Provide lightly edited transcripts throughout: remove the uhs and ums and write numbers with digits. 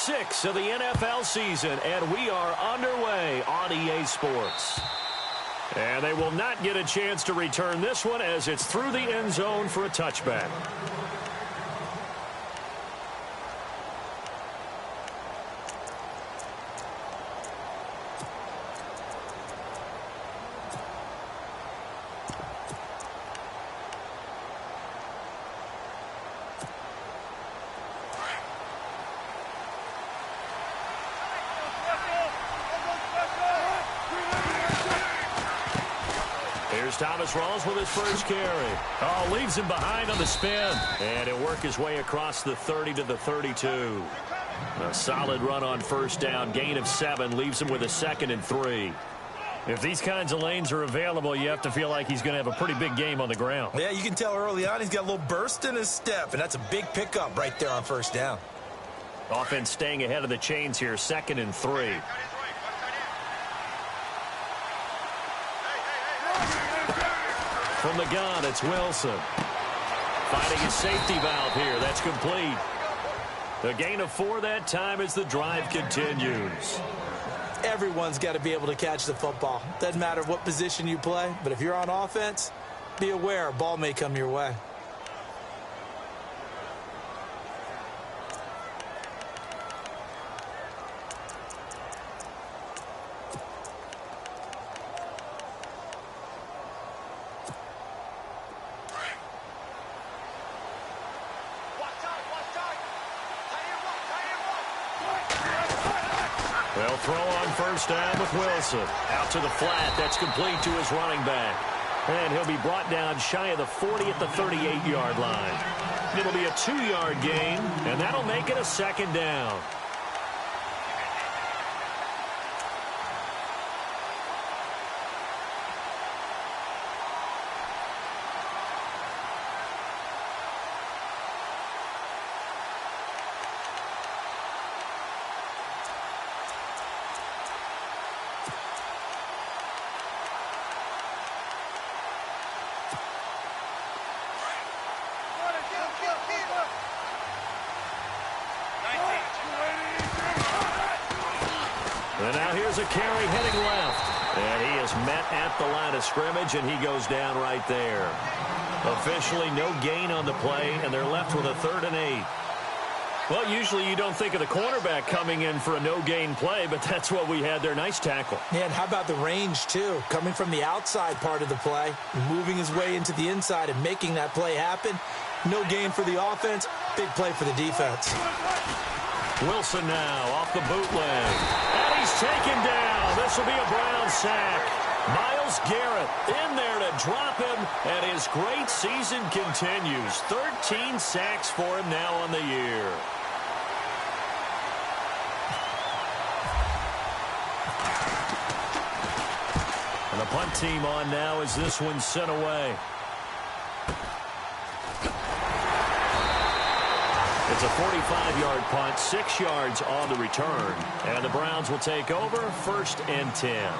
6 of the NFL season, and we are underway on EA Sports. And they will not get a chance to return this one as it's through the end zone for a touchback. Here's Thomas Rawls with his first carry. Oh, leaves him behind on the spin. And he'll work his way across the 30 to the 32. A solid run on first down. Gain of 7 leaves him with a 2nd and 3. If these kinds of lanes are available, you have to feel like he's going to have a pretty big game on the ground. Yeah, you can tell early on he's got a little burst in his step, and that's a big pickup right there on first down. Offense staying ahead of the chains here, 2nd and 3. From the gun, it's Wilson. Finding his safety valve here. That's complete. A gain of 4 that time as the drive continues. Everyone's got to be able to catch the football. Doesn't matter what position you play, but if you're on offense, be aware a ball may come your way. They'll throw on first down with Wilson. Out to the flat. That's complete to his running back. And he'll be brought down shy of the 40 at the 38-yard line. It'll be a 2-yard gain, and that'll make it a 2nd down. And now here's a carry heading left. And he is met at the line of scrimmage, and he goes down right there. Officially no gain on the play, and they're left with a 3rd and 8. Well, usually you don't think of the cornerback coming in for a no-gain play, but that's what we had there. Nice tackle. Yeah, and how about the range, too? Coming from the outside part of the play, moving his way into the inside and making that play happen. No gain for the offense, big play for the defense. Wilson now off the bootleg. And he's taken down. This will be a Brown sack. Myles Garrett in there to drop him, and his great season continues. 13 sacks for him now on the year. And the punt team on now as this one's sent away. It's a 45-yard punt, 6 yards on the return. And the Browns will take over, 1st and 10.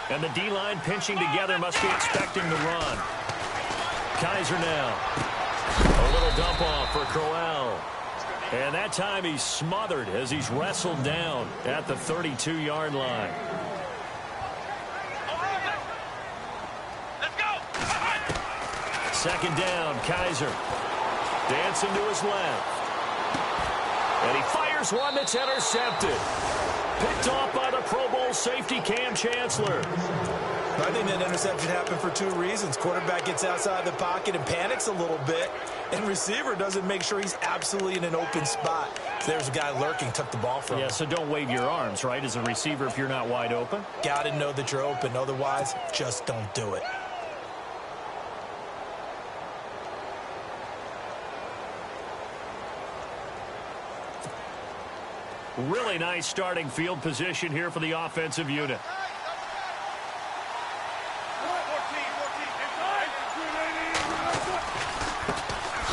And the D-line pinching together, must be expecting the run. Kaiser now. A little dump off for Crowell. And that time he's smothered as he's wrestled down at the 32-yard line. Second down, Kaiser. Dancing to his left. And he fires one that's intercepted. Picked off by the Pro Bowl safety Cam Chancellor. I think that interception happened for 2 reasons. Quarterback gets outside the pocket and panics a little bit, and receiver doesn't make sure he's absolutely in an open spot. So there's a guy lurking, took the ball from him. Yeah, so don't wave your arms, right, as a receiver if you're not wide open. Got to know that you're open. Otherwise, just don't do it. Really nice starting field position here for the offensive unit.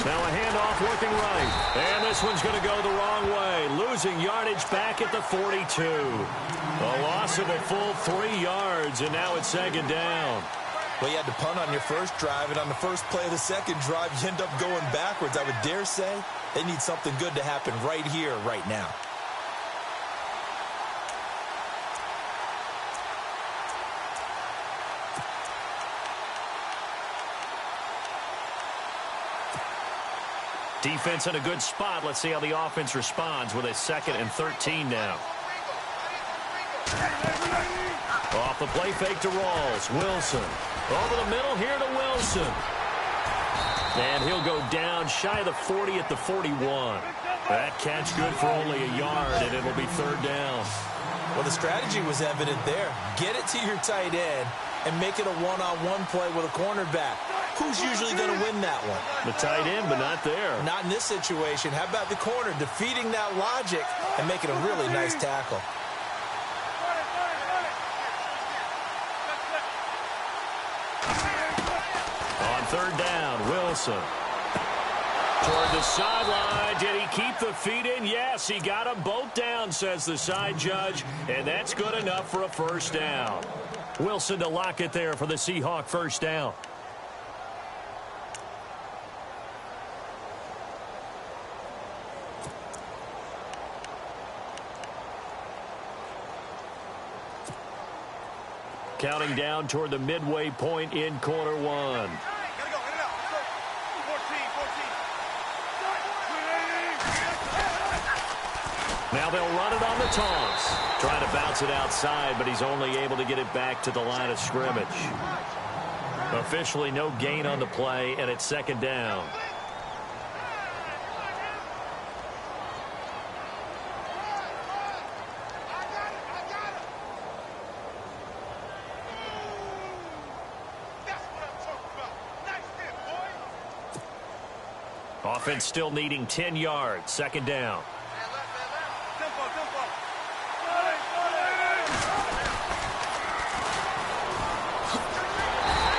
Now a handoff working right. And this one's going to go the wrong way. Losing yardage back at the 42. A loss of a full 3 yards, and now it's second down. Well, you had to punt on your first drive, and on the first play of the second drive, you end up going backwards. I would dare say they need something good to happen right here, right now. Defense in a good spot. Let's see how the offense responds with a 2nd and 13 now. Off the play fake to Rawls. Wilson. Over the middle here to Wilson. And he'll go down shy of the 40 at the 41. That catch good for only a yard, and it'll be 3rd down. Well, the strategy was evident there. Get it to your tight end and make it a one-on-one play with a cornerback. Who's usually going to win that one? The tight end, but not there. Not in this situation. How about the corner defeating that logic and making a really nice tackle? On 3rd down, Wilson. Toward the sideline. Did he keep the feet in? Yes, he got them both down, says the side judge. And that's good enough for a 1st down. Wilson to lock it there for the Seahawk 1st down. Counting down toward the midway point in quarter 1. Now they'll run it on the toss. Trying to bounce it outside, but he's only able to get it back to the line of scrimmage. Officially no gain on the play, and it's 2nd down. Offense still needing 10 yards. 2nd down.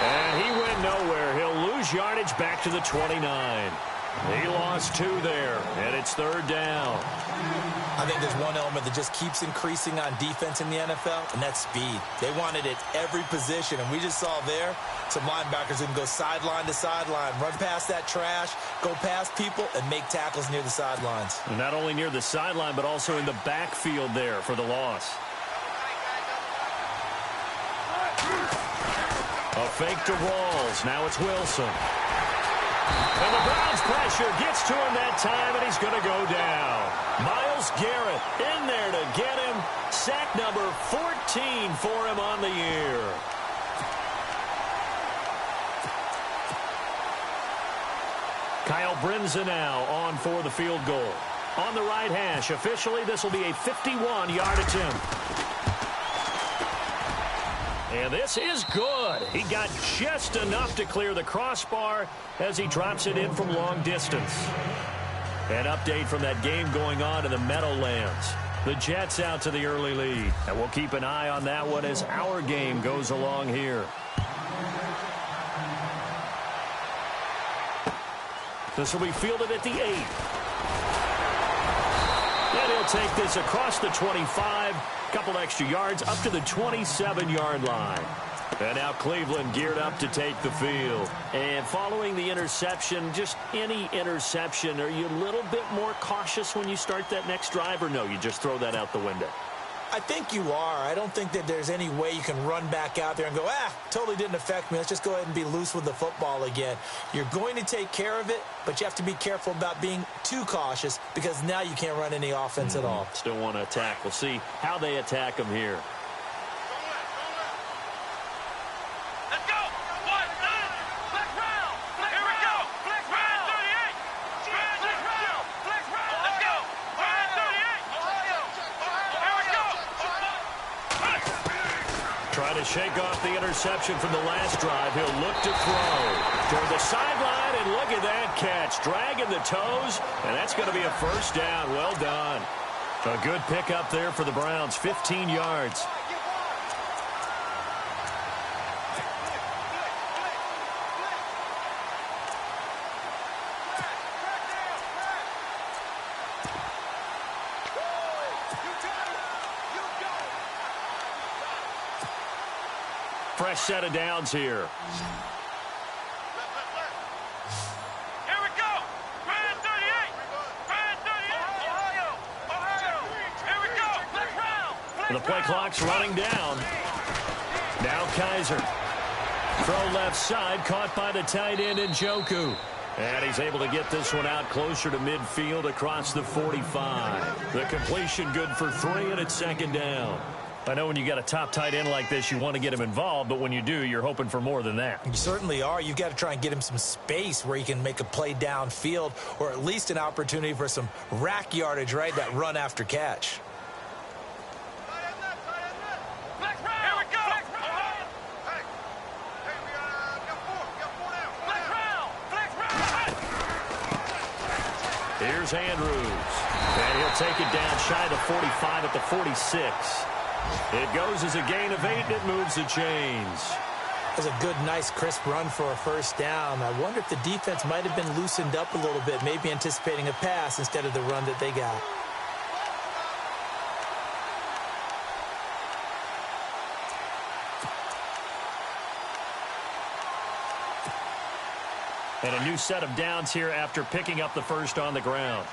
And he went nowhere. He'll lose yardage back to the 29. He lost 2 there, and it's 3rd down. I think there's one element that just keeps increasing on defense in the NFL, and that's speed. They want it at every position, and we just saw there some linebackers who can go sideline to sideline, run past that trash, go past people, and make tackles near the sidelines. And not only near the sideline, but also in the backfield there for the loss. A fake to Rawls. Now it's Wilson. And the Browns pressure gets to him that time, and he's going to go down. Myles Garrett in there to get him. Sack number 14 for him on the year. Kyle Brinza now on for the field goal. On the right hash, officially this will be a 51-yard attempt. And this is good. He got just enough to clear the crossbar as he drops it in from long distance. An update from that game going on in the Meadowlands. The Jets out to the early lead. And we'll keep an eye on that one as our game goes along here. This will be fielded at the 8. And he'll take this across the 25. Couple extra yards up to the 27-yard line. And now Cleveland geared up to take the field. And following the interception, just any interception, are you a little bit more cautious when you start that next drive, or no, you just throw that out the window? I think you are. I don't think that there's any way you can run back out there and go, totally didn't affect me. Let's just go ahead and be loose with the football again. You're going to take care of it, but you have to be careful about being too cautious because now you can't run any offense at all. Still want to attack. We'll see how they attack them here. Try to shake off the interception from the last drive. He'll look to throw toward the sideline, and look at that catch. Dragging the toes, and that's going to be a 1st down. Well done. A good pickup there for the Browns, 15 yards. Fresh set of downs here. The play clock's running down. Now Kaiser. Throw left side, caught by the tight end Njoku. And he's able to get this one out closer to midfield across the 45. The completion good for 3, and it's second down. I know when you got a top tight end like this, you want to get him involved, but when you do, you're hoping for more than that. You certainly are. You've got to try and get him some space where he can make a play downfield, or at least an opportunity for some rack yardage, right? That run after catch. Here's Andrews. And he'll take it down shy of the 45 at the 46. It goes as a gain of 8, and it moves the chains. That was a good, nice, crisp run for a first down. I wonder if the defense might have been loosened up a little bit, maybe anticipating a pass instead of the run that they got. And a new set of downs here after picking up the first on the ground.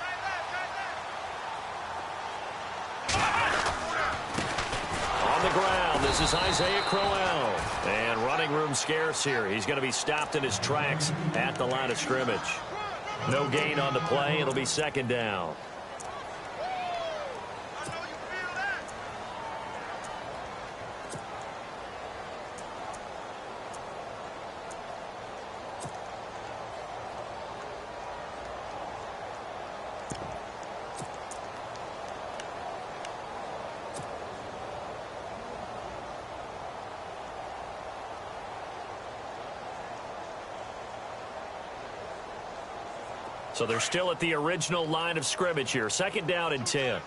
On the ground, this is Isaiah Crowell. And running room scarce here. He's going to be stopped in his tracks at the line of scrimmage. No gain on the play. It'll be second down. So they're still at the original line of scrimmage here. Second down and 10.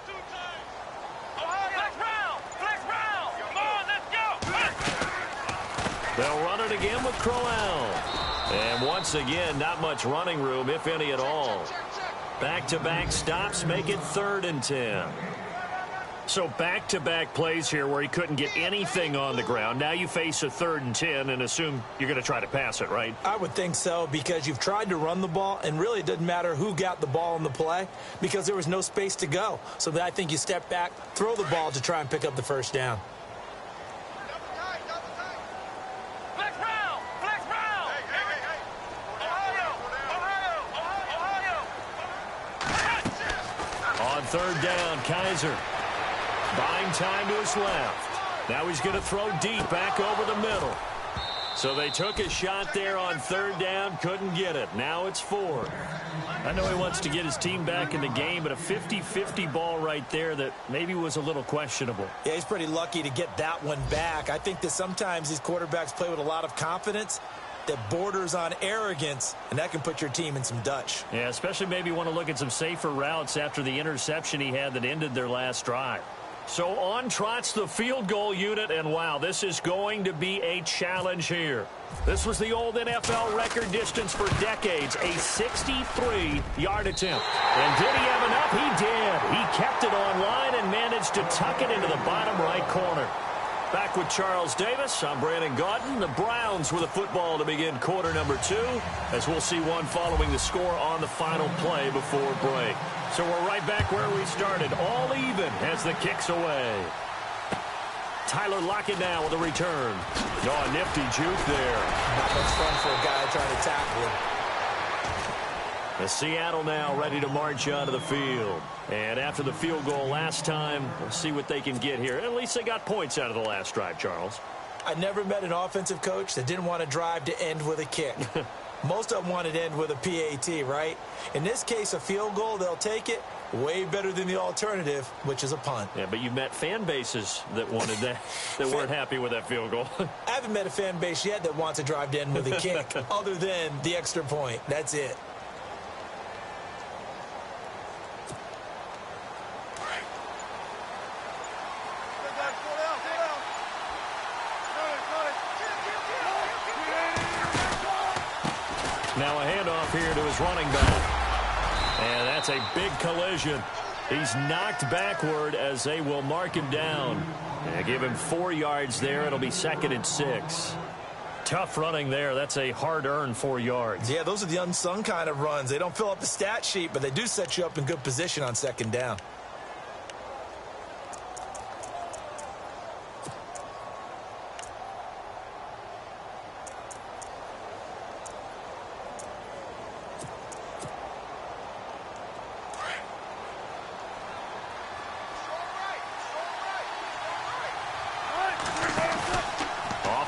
They'll run it again with Crowell. And once again, not much running room, if any at all. Back-to-back stops make it 3rd and 10. So back-to-back plays here where he couldn't get anything on the ground. Now you face a 3rd and 10 and assume you're going to try to pass it, right? I would think so, because you've tried to run the ball, and really it doesn't matter who got the ball in the play because there was no space to go. So I think you step back, throw the ball to try and pick up the first down. On 3rd down, Kaiser. Buying time to his left. Now he's going to throw deep back over the middle. So they took a shot there on 3rd down, couldn't get it. Now it's 4th. I know he wants to get his team back in the game, but a 50-50 ball right there that maybe was a little questionable. Yeah, he's pretty lucky to get that one back. I think that sometimes these quarterbacks play with a lot of confidence that borders on arrogance, and that can put your team in some Dutch. Yeah, especially maybe want to look at some safer routes after the interception he had that ended their last drive. So on trots the field goal unit, and wow, this is going to be a challenge here. This was the old NFL record distance for decades, a 63-yard attempt. And did he have enough? He did. He kept it on line and managed to tuck it into the bottom right corner. Back with Charles Davis, I'm Brandon Gaudin. The Browns with a football to begin quarter number 2, as we'll see one following the score on the final play before break. So we're right back where we started, all even as the kick's away. Tyler Lockett now with a return. Oh, a nifty juke there. Not much fun for a guy trying to tackle him. The Seattle now ready to march onto the field. And after the field goal last time, we'll see what they can get here. At least they got points out of the last drive, Charles. I never met an offensive coach that didn't want to drive to end with a kick. Most of them wanted to end with a PAT, right? In this case, a field goal, they'll take it. Way better than the alternative, which is a punt. Yeah, but you met fan bases that wanted that, that weren't happy with that field goal. I haven't met a fan base yet that wants to drive to end with a kick, other than the extra point. That's it. Now a handoff here to his running back. And that's a big collision. He's knocked backward as they will mark him down. And give him 4 yards there. It'll be 2nd and 6. Tough running there. That's a hard-earned 4 yards. Yeah, those are the unsung kind of runs. They don't fill up the stat sheet, but they do set you up in good position on 2nd down.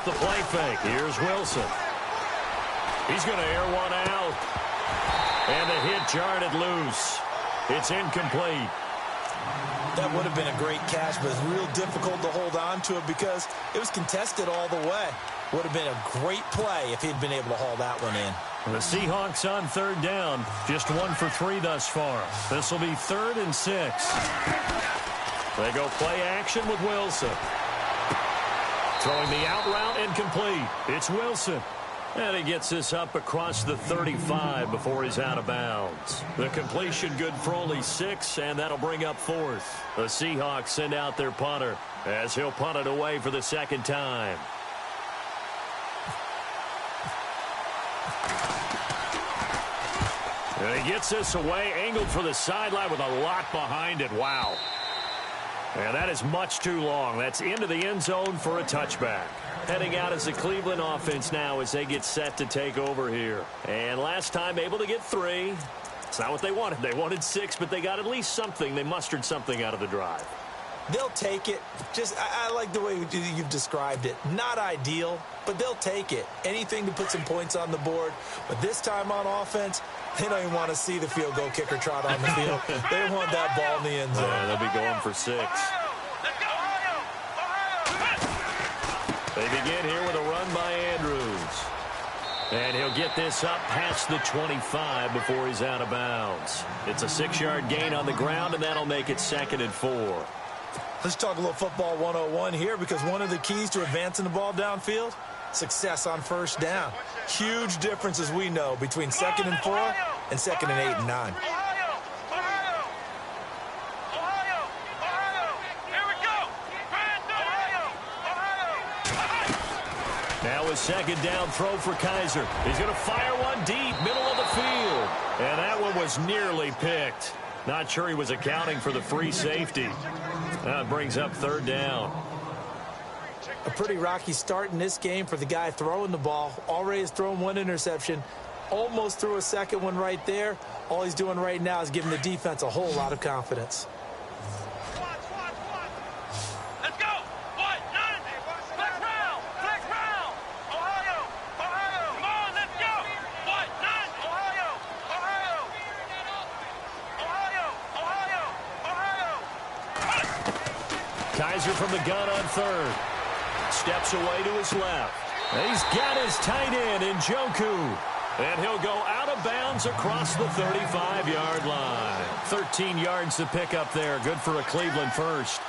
The play fake. Here's Wilson. He's going to air one out. And the hit jarred it loose. It's incomplete. That would have been a great catch, but it's real difficult to hold on to it because it was contested all the way. Would have been a great play if he'd been able to haul that one in. The Seahawks on 3rd down. Just 1 for 3 thus far. This will be 3rd and 6. They go play action with Wilson. Throwing the out route incomplete. It's Wilson. And he gets this up across the 35 before he's out of bounds. The completion good for only 6, and that'll bring up 4th. The Seahawks send out their punter as he'll punt it away for the 2nd time. And he gets this away, angled for the sideline with a lot behind it. Wow. And that is much too long. That's into the end zone for a touchback. Heading out as the Cleveland offense now as they get set to take over here. And last time able to get 3. It's not what they wanted. They wanted 6, but they got at least something. They mustered something out of the drive. They'll take it. I like the way you've described it. Not ideal, but they'll take it. Anything to put some points on the board. But this time on offense, they don't even want to see the field goal kicker trot on the field. They want that ball in the end zone. They'll be going for 6. They begin here with a run by Andrews. And he'll get this up past the 25 before he's out of bounds. It's a 6-yard gain on the ground, and that'll make it 2nd and 4. Let's talk a little football 101 here, because one of the keys to advancing the ball downfield, success on 1st down. Huge difference, as we know, between 2nd and 4 and 2nd and 8 and 9. Now a 2nd down throw for Kaiser. He's going to fire one deep, middle of the field. And that one was nearly picked. Not sure he was accounting for the free safety. That brings up 3rd down. A pretty rocky start in this game for the guy throwing the ball. Already has thrown 1 interception. Almost threw a 2nd one right there. All he's doing right now is giving the defense a whole lot of confidence. Kaiser from the gun on 3rd. Steps away to his left. He's got his tight end in Njoku. And he'll go out of bounds across the 35-yard line. 13 yards to pick up there. Good for a Cleveland first.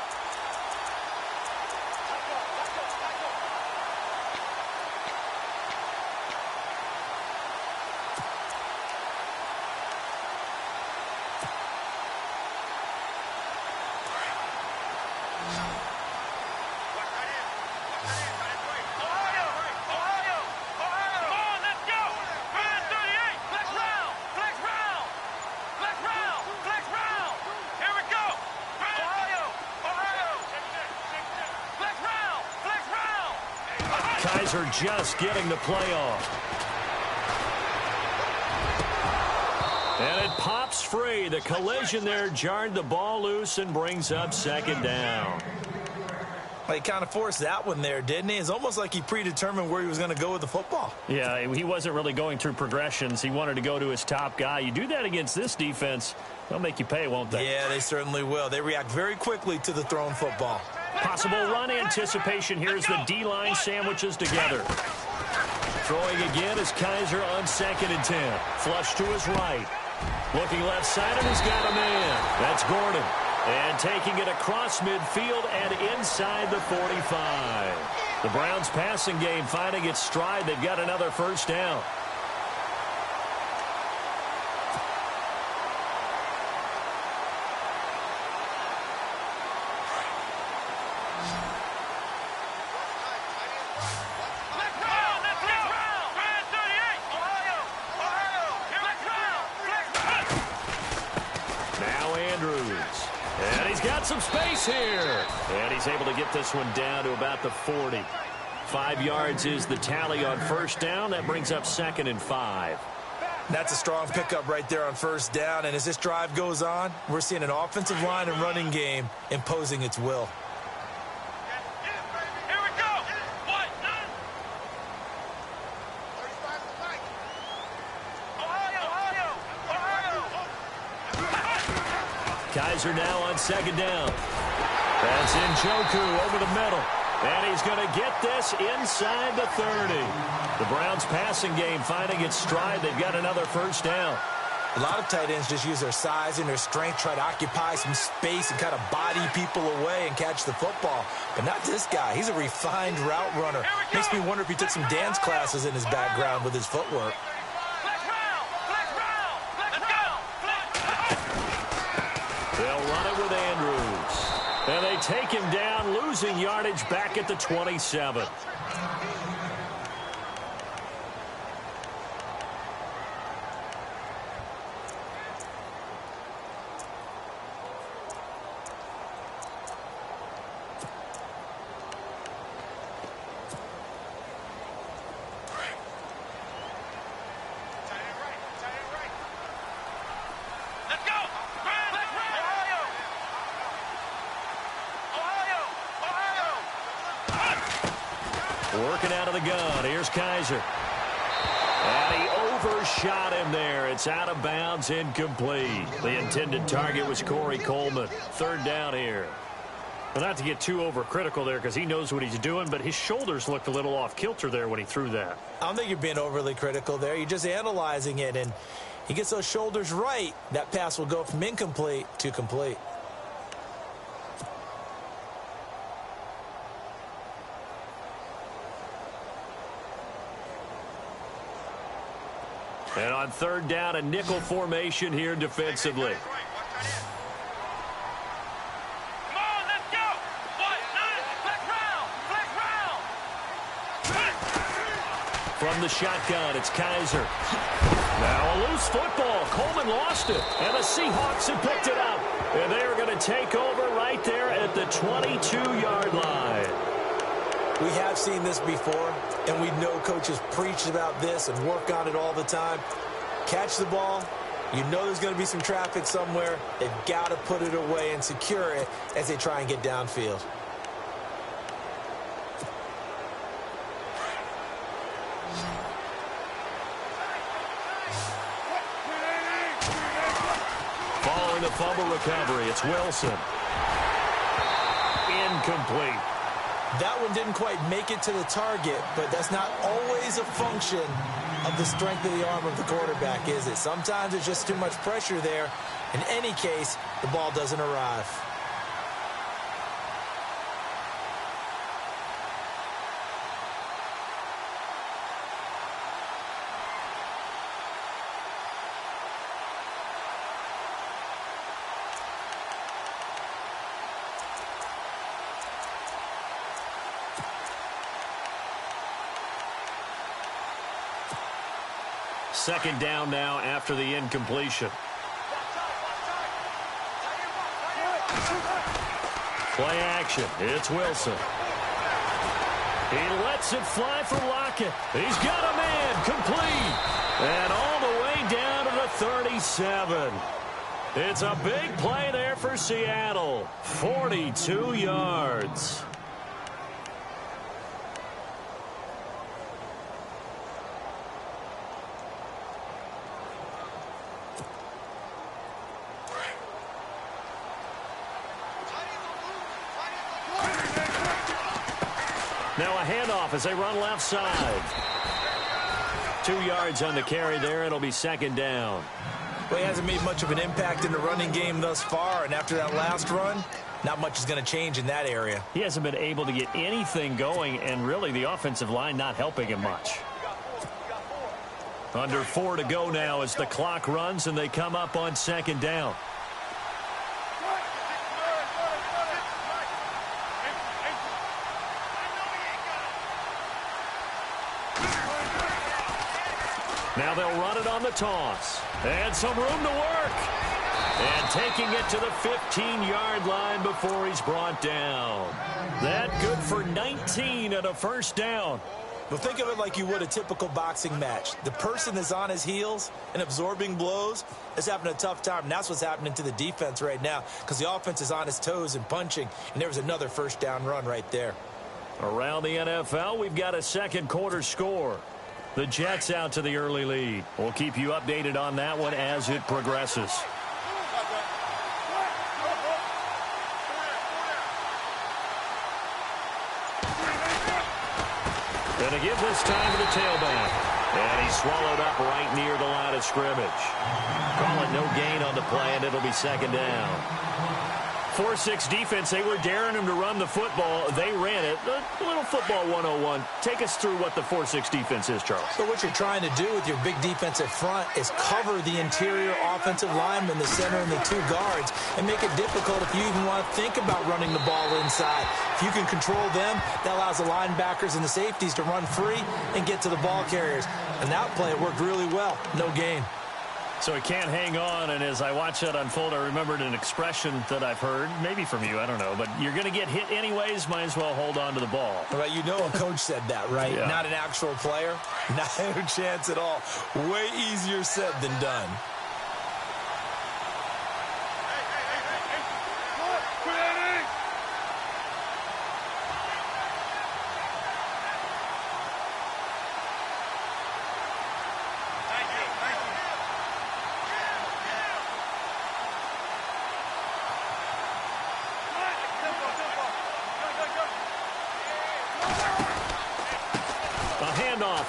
Kaiser just getting the play off. And it pops free. The collision there jarred the ball loose and brings up 2nd down. Well, he kind of forced that one there, didn't he? It's almost like he predetermined where he was going to go with the football. Yeah, he wasn't really going through progressions. He wanted to go to his top guy. You do that against this defense, they'll make you pay, won't they? Yeah, they certainly will. They react very quickly to the thrown football. Possible run anticipation. Here's the D-line sandwiches together. Throwing again is Kaiser on 2nd and 10. Flush to his right. Looking left side, and he's got a man. That's Gordon. And taking it across midfield and inside the 45. The Browns passing game finding its stride. They've got another 1st down. got some space here. And he's able to get this one down to about the 40. 5 yards is the tally on first down. That brings up 2nd and 5. That's a strong pickup right there on first down. And as this drive goes on, we're seeing an offensive line and running game imposing its will. Here we go. What? Ohio. Kaiser now on 2nd down. That's Njoku over the middle. And he's going to get this inside the 30. The Browns passing game finding its stride. They've got another first down. A lot of tight ends just use their size and their strength, try to occupy some space and kind of body people away and catch the football. But not this guy. He's a refined route runner. Makes me wonder if he took some dance classes in his background with his footwork. They'll run it with Andrews. And they take him down, losing yardage back at the 27. Working out of the gun. Here's Kaiser. And he overshot him there. It's out of bounds, incomplete. The intended target was Corey Coleman. 3rd down here. Well, not to get too overcritical there because he knows what he's doing, but his shoulders looked a little off kilter there when he threw that. I don't think you're being overly critical there. You're just analyzing it, and he gets those shoulders right. That pass will go from incomplete to complete. And on 3rd down, a nickel formation here defensively. Come on, let's go. From the shotgun, it's Kaiser. Now a loose football. Coleman lost it, and the Seahawks have picked it up. And they are going to take over right there at the 22-yard line. We have seen this before, and we know coaches preach about this and work on it all the time. Catch the ball. You know there's going to be some traffic somewhere. They've got to put it away and secure it as they try and get downfield. Following the fumble recovery, it's Wilson. Incomplete. That one didn't quite make it to the target, but that's not always a function of the strength of the arm of the quarterback, is it? Sometimes there's just too much pressure there. In any case, the ball doesn't arrive. Second down now after the incompletion. Play action. It's Wilson. He lets it fly for Lockett. He's got a man complete. And all the way down to the 37. It's a big play there for Seattle. 42 yards. Now a handoff as they run left side. 2 yards on the carry there. It'll be second down. Well, he hasn't made much of an impact in the running game thus far, and after that last run, not much is going to change in that area. He hasn't been able to get anything going, and really the offensive line not helping him much. Under 4 to go now as the clock runs, and they come up on second down. Now they'll run it on the toss. And some room to work. And taking it to the 15-yard line before he's brought down. That good for 19 and a first down. Well, think of it like you would a typical boxing match. The person that's on his heels and absorbing blows is having a tough time. And that's what's happening to the defense right now because the offense is on his toes and punching. And there was another first down run right there. Around the NFL, we've got a second quarter score. The Jets out to the early lead. We'll keep you updated on that one as it progresses. And to give this time to the tailback. And he's swallowed up right near the line of scrimmage. Call it no gain on the play, and it'll be second down. 4-6 defense, they were daring him to run the football. They ran it. A little football 101. Take us through what the 4-6 defense is, Charles. So what you're trying to do with your big defensive front is cover the interior offensive lineman, the center, and the two guards, and make it difficult if you even want to think about running the ball inside. If you can control them, that allows the linebackers and the safeties to run free and get to the ball carriers. And that play worked really well. No gain. So he can't hang on, and as I watch that unfold, I remembered an expression that I've heard, maybe from you, I don't know, but you're going to get hit anyways, might as well hold on to the ball. Right, you know a coach said that, right? Yeah. Not an actual player. Not a chance at all. Way easier said than done.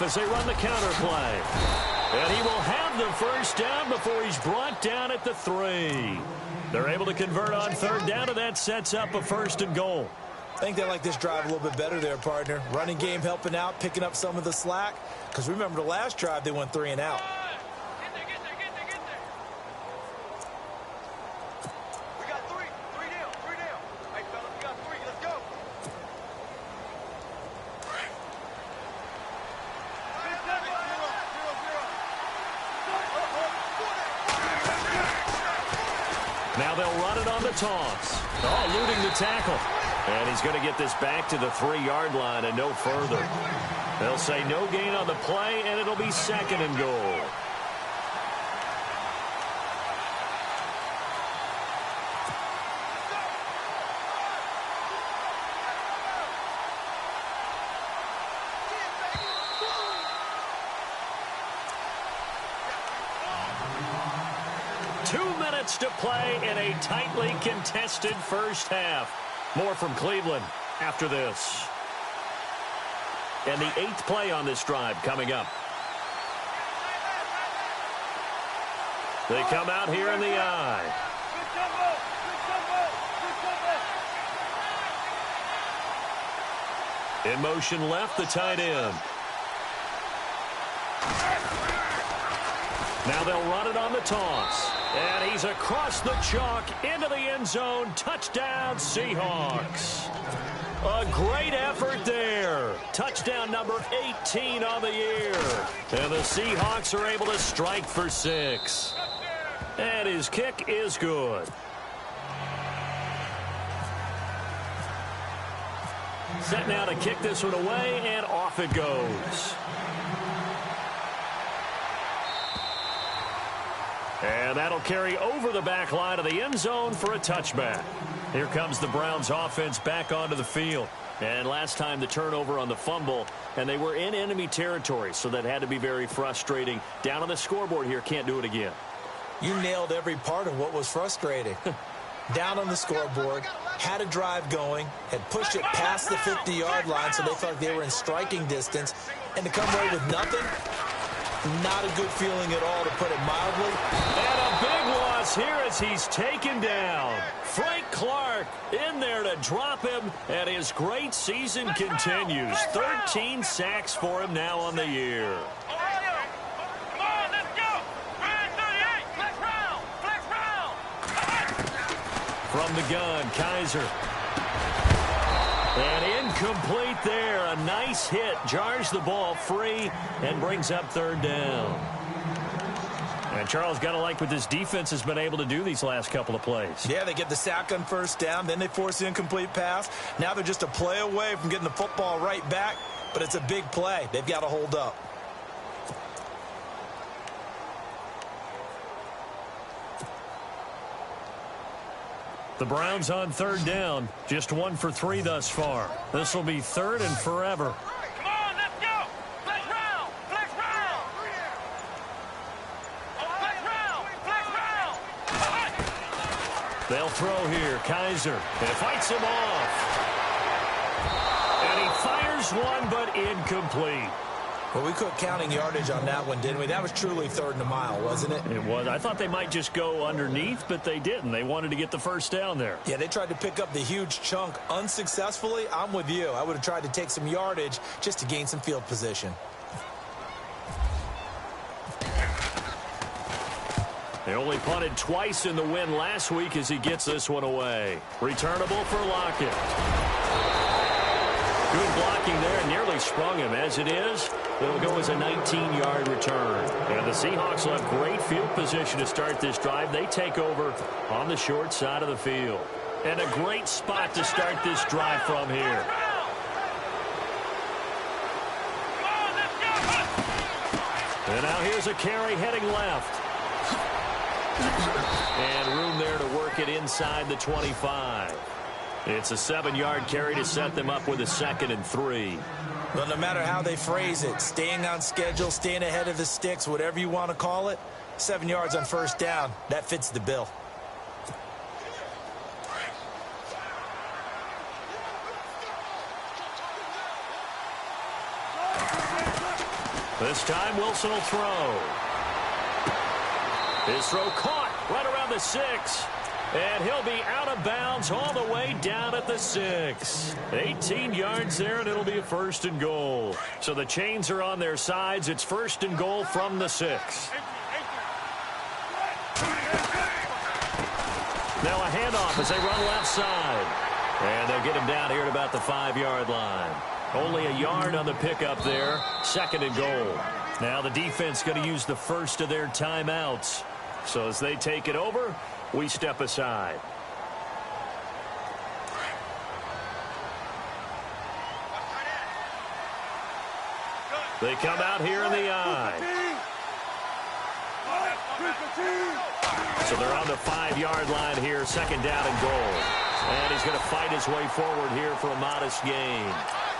As they run the counter play. And he will have the first down before he's brought down at the 3. They're able to convert on third down, and that sets up a first and goal. I think they like this drive a little bit better there, partner. Running game helping out, picking up some of the slack. Because remember the last drive, they went 3 and out. Now they'll run it on the toss. Oh, eluding the tackle. And he's going to get this back to the 3-yard line and no further. They'll say no gain on the play, and it'll be second and goal. To play in a tightly contested first half. More from Cleveland after this. And the 8th play on this drive coming up. They come out here in the eye. In motion left, the tight end. Now they'll run it on the toss. And he's across the chalk into the end zone. Touchdown, Seahawks. A great effort there. Touchdown number 18 on the year. And the Seahawks are able to strike for 6. And his kick is good. Set now to kick this one away, and off it goes. And that'll carry over the back line of the end zone for a touchback. Here comes the Browns offense back onto the field. And last time the turnover on the fumble, and they were in enemy territory, so that had to be very frustrating. Down on the scoreboard here, can't do it again. You nailed every part of what was frustrating. Down on the scoreboard, had a drive going, had pushed it past the 50-yard line, so they felt like they were in striking distance, and to come away with nothing, not a good feeling at all, to put it mildly. And a big loss here as he's taken down. Frank Clark in there to drop him, and his great season continues. 13 sacks for him now on the year. From the gun, Kaiser. And incomplete there. A nice hit. Jars the ball free and brings up third down. And Charles, got to like what this defense has been able to do these last couple of plays. Yeah, they get the sack on first down, then they force the incomplete pass. Now they're just a play away from getting the football right back, but it's a big play. They've got to hold up. The Browns on third down, just 1 for 3 thus far. This will be third and forever. Come on, let's go. Flex round. Flex round. Flex round. Flex round. They'll throw here. Kaiser. And fights him off. And he fires one, but incomplete. Well, we quit counting yardage on that one, didn't we? That was truly third and a mile, wasn't it? It was. I thought they might just go underneath, but they didn't. They wanted to get the first down there. Yeah, they tried to pick up the huge chunk unsuccessfully. I'm with you. I would have tried to take some yardage just to gain some field position. They only punted twice in the win last week as he gets this one away. Returnable for Lockett. Good blocking there, nearly sprung him. As it is, it'll go as a 19-yard return. And the Seahawks will have great field position to start this drive. They take over on the short side of the field. And a great spot to start this drive from here. And now here's a carry heading left. And room there to work it inside the 25. It's a 7-yard carry to set them up with a 2nd and 3. Well, no matter how they phrase it, staying on schedule, staying ahead of the sticks, whatever you want to call it, 7 yards on first down, that fits the bill. This time Wilson will throw. His throw caught right around the 6. And he'll be out of bounds all the way down at the 6. 18 yards there, and it'll be a 1st and goal. So the chains are on their sides. It's 1st and goal from the 6. Now a handoff as they run left side. And they'll get him down here at about the 5-yard line. Only a yard on the pickup there. 2nd and goal. Now the defense going to use the first of their timeouts. So as they take it over, we step aside. They come out here in the eye. So they're on the 5-yard line here, 2nd down and goal. And he's going to fight his way forward here for a modest gain.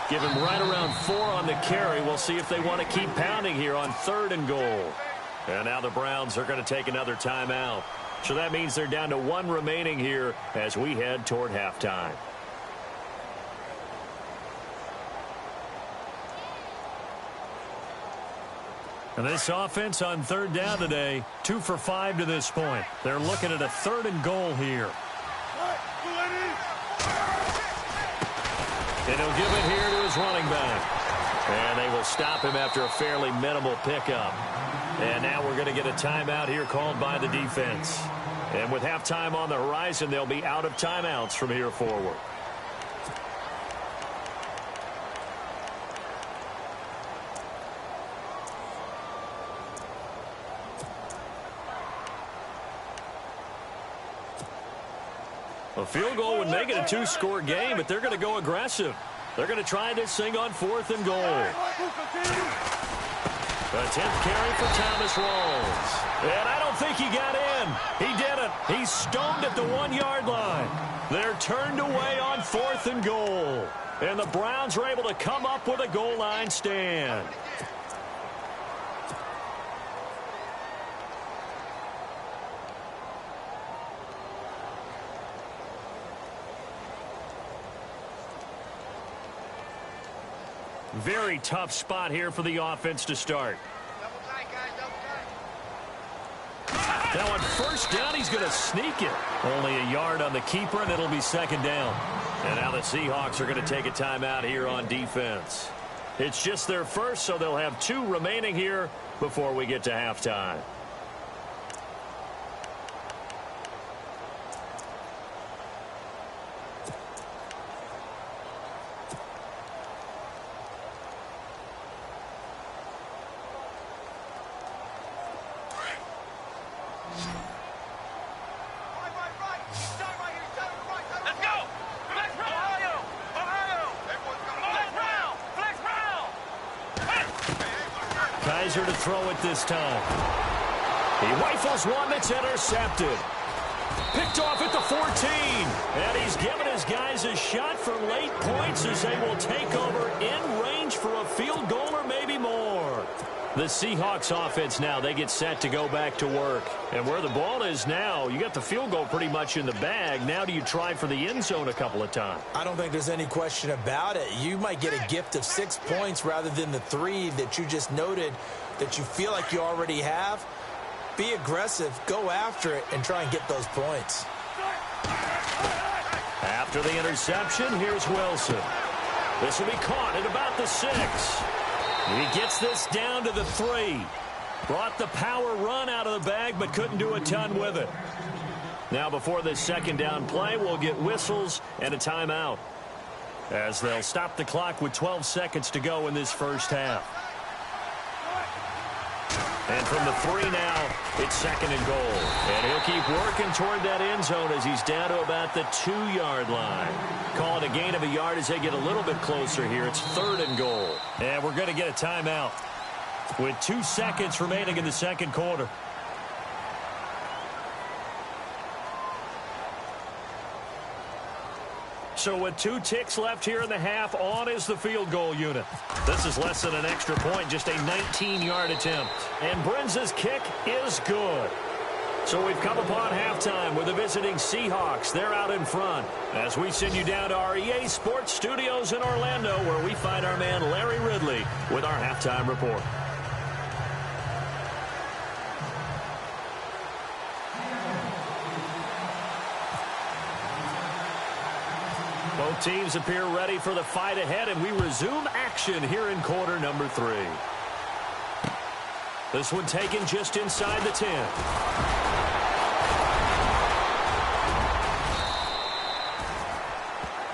Give him right around 4 on the carry. We'll see if they want to keep pounding here on 3rd and goal. And now the Browns are going to take another timeout. So that means they're down to 1 remaining here as we head toward halftime. And this offense on 3rd down today, 2 for 5 to this point. They're looking at a 3rd and goal here. And he'll give it here to his running back. And they will stop him after a fairly minimal pickup. And now we're going to get a timeout here called by the defense. And with halftime on the horizon, they'll be out of timeouts from here forward. A field goal would make it a 2-score game, but they're going to go aggressive. They're going to try this thing on 4th and goal. A 10th carry for Thomas Rawls. And I don't think he got in. He didn't. He's stoned at the 1-yard line. They're turned away on 4th and goal. And the Browns are able to come up with a goal line stand. Very tough spot here for the offense to start. Now on 1st down, he's going to sneak it. Only a yard on the keeper, and it'll be 2nd down. And now the Seahawks are going to take a timeout here on defense. It's just their first, so they'll have 2 remaining here before we get to halftime. Kaiser to throw it this time. He rifles one that's intercepted. Picked off at the 14. And he's given his guys a shot for late points as they will take over in range for a field goal or maybe more. The Seahawks offense now, they get set to go back to work. And where the ball is now, you got the field goal pretty much in the bag. Now do you try for the end zone a couple of times? I don't think there's any question about it. You might get a gift of 6 points rather than the 3 that you just noted that you feel like you already have. Be aggressive, go after it, and try and get those points. After the interception, here's Wilson. This will be caught at about the 6. He gets this down to the 3. Brought the power run out of the bag, but couldn't do a ton with it. Now, before this second down play, we'll get whistles and a timeout, as they'll stop the clock with 12 seconds to go in this first half. And from the 3 now, it's second and goal. And he'll keep working toward that end zone as he's down to about the 2-yard line. Call it a gain of a yard as they get a little bit closer here. It's third and goal. And we're going to get a timeout with 2 seconds remaining in the second quarter. So with 2 ticks left here in the half, on is the field goal unit. This is less than an extra point, just a 19-yard attempt. And Brenza's kick is good. So we've come upon halftime with the visiting Seahawks. They're out in front as we send you down to our EA Sports Studios in Orlando, where we find our man Larry Ridley with our halftime report. Both teams appear ready for the fight ahead, and we resume action here in quarter number 3. This one taken just inside the 10.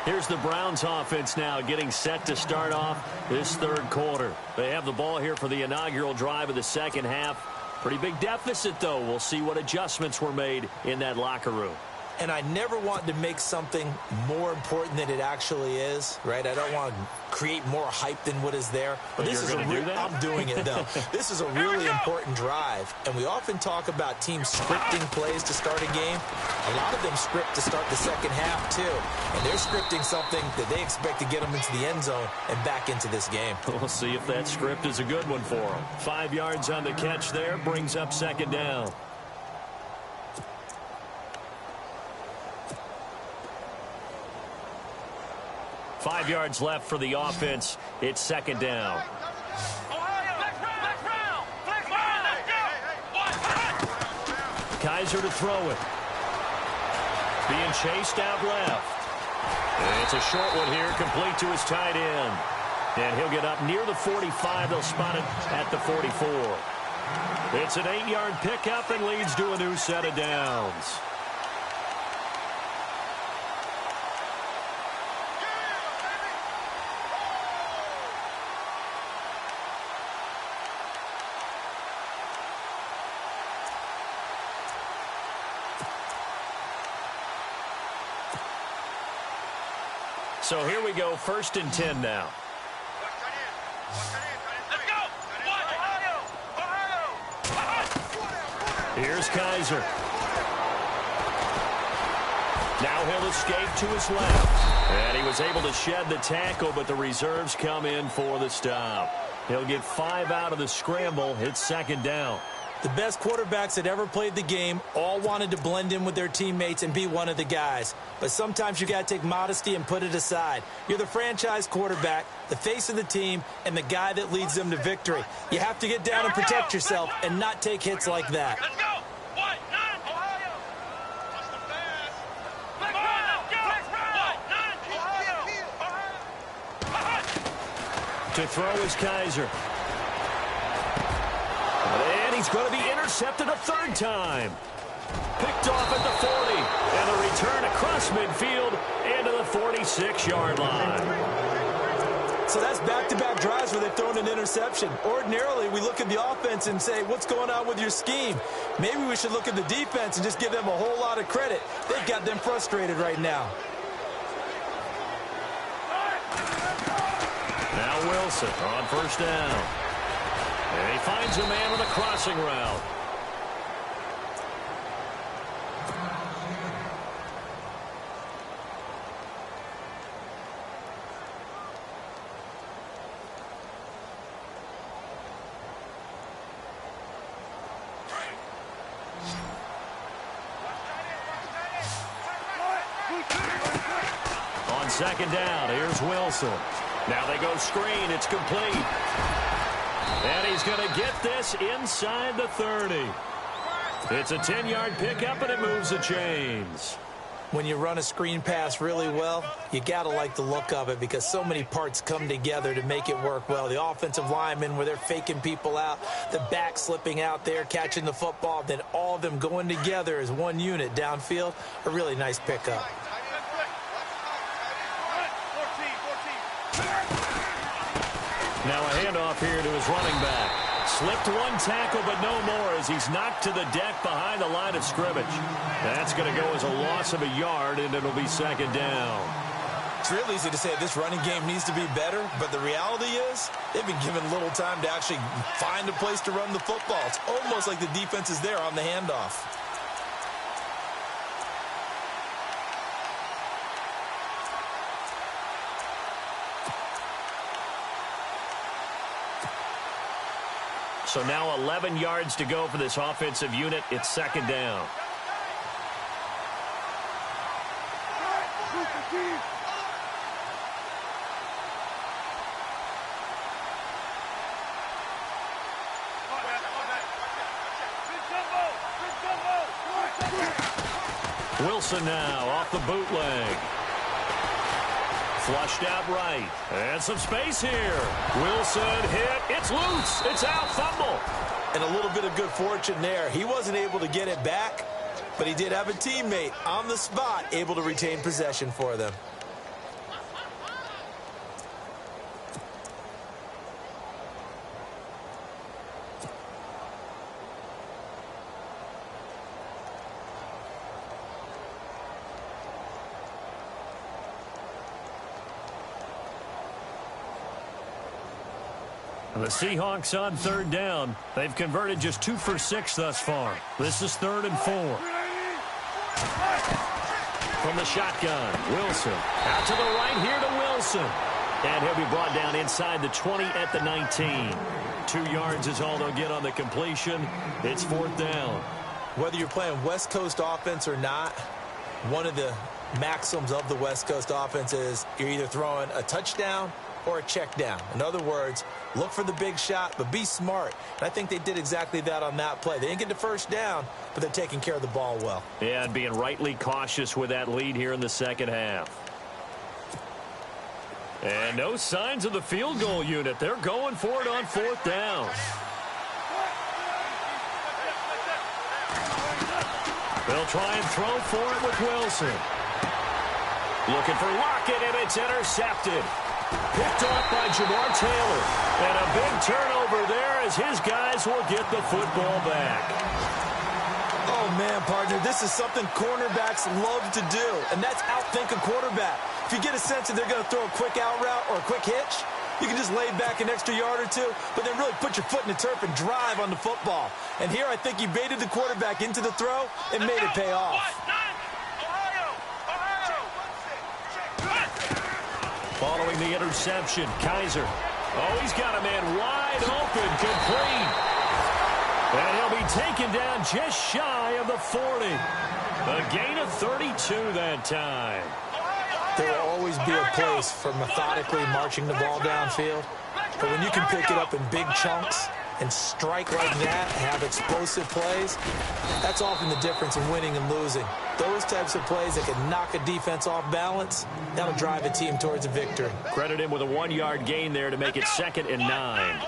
Here's the Browns offense now getting set to start off this third quarter. They have the ball here for the inaugural drive of the second half. Pretty big deficit, though. We'll see what adjustments were made in that locker room. And I never want to make something more important than it actually is, right? I don't want to create more hype than what is there. But this is I'm doing it, though. This is a really important drive. And we often talk about teams scripting plays to start a game. A lot of them script to start the second half, too. And they're scripting something that they expect to get them into the end zone and back into this game. We'll see if that script is a good one for them. 5 yards on the catch there, brings up second down. Five yards left for the offense. It's second down. Kaiser to throw it. Being chased out left. And it's a short one here, complete to his tight end. And he'll get up near the 45. They'll spot it at the 44. It's an 8-yard pickup and leads to a new set of downs. So here we go, 1st and 10 now. Let's go! Here's Kaiser. Now he'll escape to his left. And he was able to shed the tackle, but the reserves come in for the stop. He'll get 5 out of the scramble. It's second down. The best quarterbacks that ever played the game all wanted to blend in with their teammates and be one of the guys. But sometimes you got to take modesty and put it aside. You're the franchise quarterback, the face of the team, and the guy that leads them to victory. You have to get down and protect yourself and not take hits like that. Let's go! What? Ohio! What's the pass? Ohio! To throw is Kaiser. And he's going to be intercepted a third time. Picked off at the 40. And a return across midfield and to the 46-yard line. So that's back-to-back drives where they've thrown an interception. Ordinarily, we look at the offense and say, what's going on with your scheme? Maybe we should look at the defense and just give them a whole lot of credit. They've got them frustrated right now. Now Wilson on first down. And he finds a man with a crossing route. On second down, here's Wilson. Now they go screen. It's complete. And he's going to get this inside the 30. It's a 10-yard pickup, and it moves the chains. When you run a screen pass really well, you got to like the look of it because so many parts come together to make it work well. The offensive linemen, where they're faking people out, the back slipping out there, catching the football, then all of them going together as one unit downfield, a really nice pickup. Now a handoff here to his running back. Slipped one tackle, but no more as he's knocked to the deck behind the line of scrimmage. That's going to go as a loss of a yard, and it'll be second down. It's real easy to say this running game needs to be better, but the reality is they've been given little time to actually find a place to run the football. It's almost like the defense is there on the handoff. So now 11 yards to go for this offensive unit. It's second down. Wilson now off the bootleg. Flushed out right. And some space here. Wilson hit. It's loose. It's out. Fumble. And a little bit of good fortune there. He wasn't able to get it back, but he did have a teammate on the spot able to retain possession for them. The Seahawks on third down. They've converted just 2 for 6 thus far. This is 3rd and 4. From the shotgun, Wilson. Out to the right here to Wilson. And he'll be brought down inside the 20 at the 19. 2 yards is all they'll get on the completion. It's 4th down. Whether you're playing West Coast offense or not, one of the maxims of the West Coast offense is you're either throwing a touchdown or a check down. In other words, look for the big shot, but be smart. And I think they did exactly that on that play. They didn't get the first down, but they're taking care of the ball well. Yeah, and being rightly cautious with that lead here in the second half. And no signs of the field goal unit. They're going for it on 4th down. They'll try and throw for it with Wilson. Looking for Lockett, and it's intercepted. Picked off by Jamar Taylor. And a big turnover there as his guys will get the football back. Oh, man, partner, this is something cornerbacks love to do, and that's outthink a quarterback. If you get a sense that they're going to throw a quick out route or a quick hitch, you can just lay back an extra yard or two, but then really put your foot in the turf and drive on the football. And here I think he baited the quarterback into the throw and made it pay off. Following the interception, Kaiser. Oh, he's got a man wide open, complete. And he'll be taken down just shy of the 40. A gain of 32 that time. There will always be a place for methodically marching the ball downfield. But when you can pick it up in big chunks and strike like that, have explosive plays, that's often the difference in winning and losing. Those types of plays that can knock a defense off balance, that'll drive a team towards a victory. Credit him with a 1-yard gain there to make it 2nd and 9.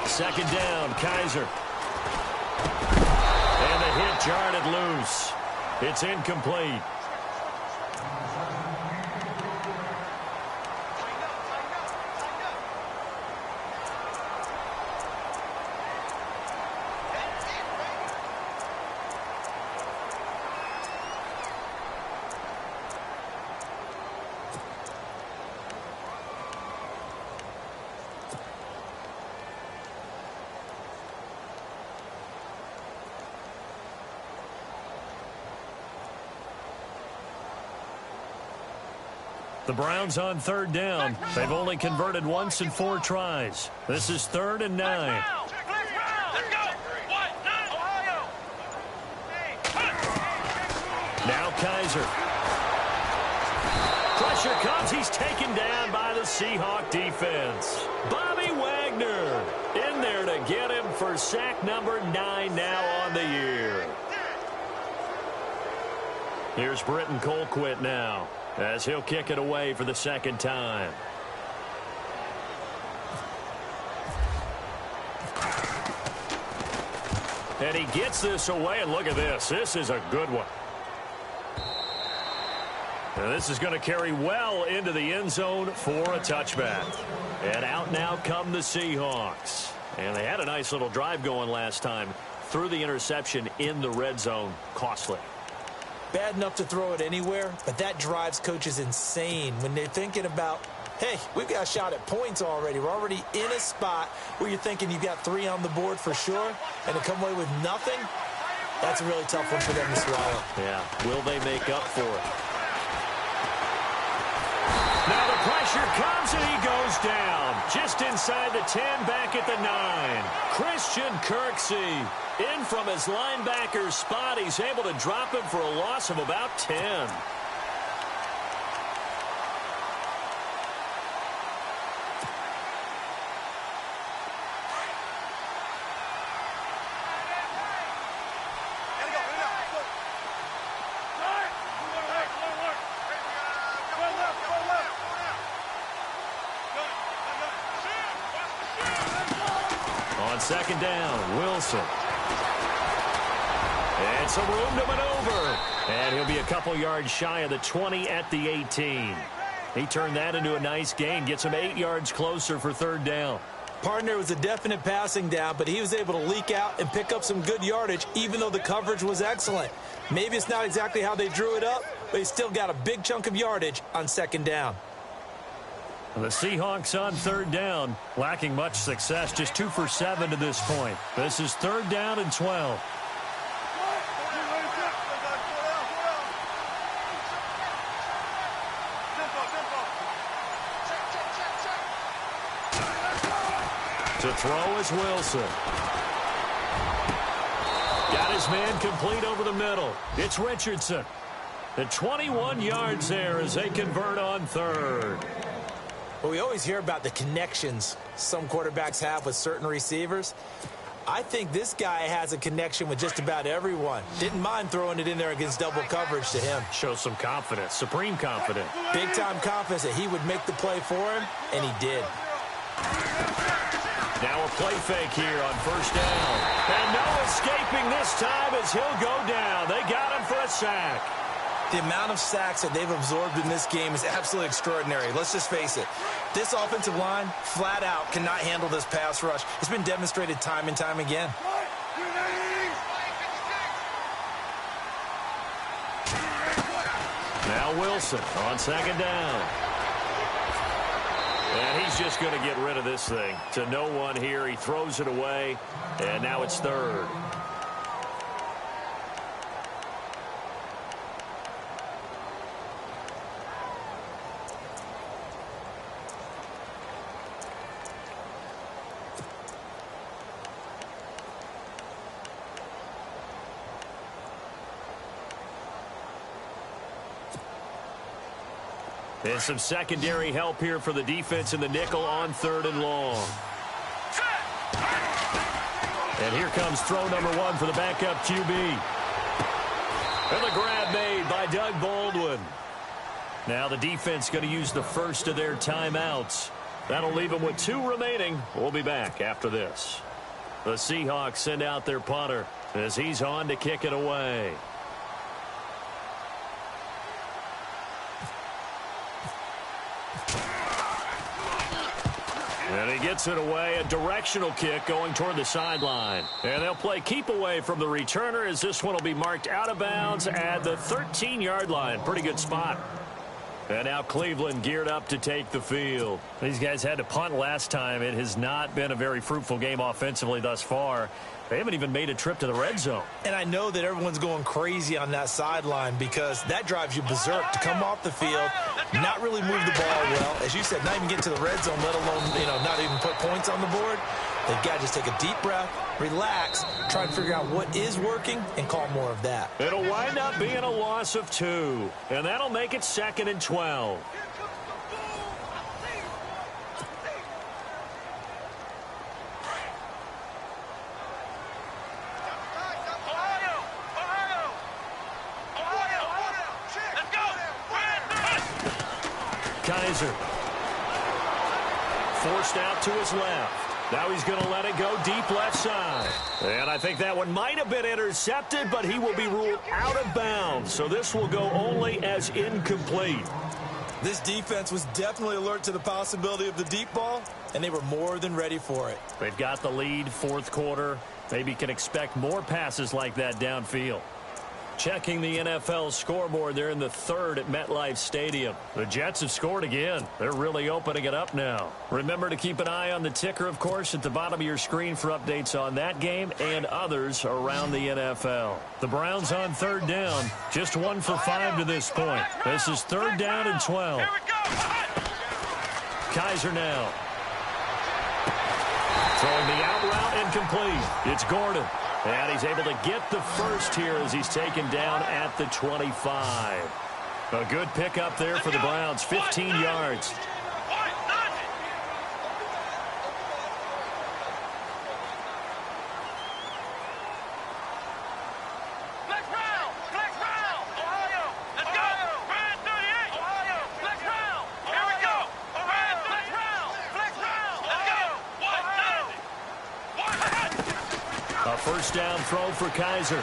Second down, Kaiser. And the hit jarred loose. It's incomplete. The Browns on third down. They've only converted once in 4 tries. This is 3rd and 9. Now Kaiser. Pressure comes. He's taken down by the Seahawk defense. Bobby Wagner in there to get him for sack number 9 now on the year. Here's Britton Colquitt now as he'll kick it away for the 2nd time. And he gets this away, and look at this. This is a good one. And this is going to carry well into the end zone for a touchback. And out now come the Seahawks. And they had a nice little drive going last time. Threw the interception in the red zone. Costly. Bad enough to throw it anywhere, but that drives coaches insane when they're thinking about, hey, we've got a shot at points already. We're already in a spot where you're thinking you've got 3 on the board for sure, and to come away with nothing, that's a really tough one for them to swallow. Yeah, will they make up for it? Now the pressure comes, and he goes down. Just inside the 10, back at the 9. Christian Kirksey in from his linebacker spot. He's able to drop him for a loss of about 10. On 2nd down, Wilson. And some room to maneuver. And he'll be a couple yards shy of the 20 at the 18. He turned that into a nice gain. Gets him 8 yards closer for 3rd down. Partner was a definite passing down, but he was able to leak out and pick up some good yardage, even though the coverage was excellent. Maybe it's not exactly how they drew it up, but he still got a big chunk of yardage on 2nd down. The Seahawks on 3rd down, lacking much success, just 2 for 7 to this point. This is 3rd down and 12. To throw is Wilson. Got his man complete over the middle. It's Richardson. And 21 yards there as they convert on 3rd. Well, we always hear about the connections some quarterbacks have with certain receivers. I think this guy has a connection with just about everyone. Didn't mind throwing it in there against double coverage to him. Shows some confidence, supreme confidence. Big-time confidence that he would make the play for him, and he did. Now a play fake here on 1st down. And no escaping this time as he'll go down. They got him for a sack. The amount of sacks that they've absorbed in this game is absolutely extraordinary. Let's just face it. This offensive line, flat out, cannot handle this pass rush. It's been demonstrated time and time again. Now Wilson on 2nd down. And he's just going to get rid of this thing. To no one here. He throws it away. And now it's 3rd. And some secondary help here for the defense in the nickel on 3rd and long. And here comes throw number 1 for the backup QB. And the grab made by Doug Baldwin. Now the defense going to use the first of their timeouts. That'll leave them with 2 remaining. We'll be back after this. The Seahawks send out their punter as he's on to kick it away. And he gets it away, a directional kick going toward the sideline. And they'll play keep away from the returner as this one will be marked out of bounds at the 13-yard line. Pretty good spot. And now Cleveland geared up to take the field. These guys had to punt last time. It has not been a very fruitful game offensively thus far. They haven't even made a trip to the red zone. And I know that everyone's going crazy on that sideline because that drives you berserk to come off the field, not really move the ball well. As you said, not even get to the red zone, let alone, not even put points on the board. They've got to just take a deep breath, relax, try and figure out what is working, and call more of that. It'll wind up being a loss of 2, and that'll make it 2nd and 12. Kaiser. Forced out to his left. Now he's going to let it go deep left side. And I think that one might have been intercepted, but he will be ruled out of bounds. So this will go only as incomplete. This defense was definitely alert to the possibility of the deep ball, and they were more than ready for it. They've got the lead, fourth quarter. Maybe can expect more passes like that downfield. Checking the NFL scoreboard, they're in the 3rd at MetLife Stadium. The Jets have scored again. They're really opening it up now. Remember to keep an eye on the ticker, of course, at the bottom of your screen for updates on that game and others around the NFL. The Browns on 3rd down, just 1 for 5 to this point. This is 3rd down and 12. Kaiser now. Throwing the out route incomplete. It's Gordon. And he's able to get the first here as he's taken down at the 25. A good pickup there for the Browns, 15 yards. First down throw for Kaiser.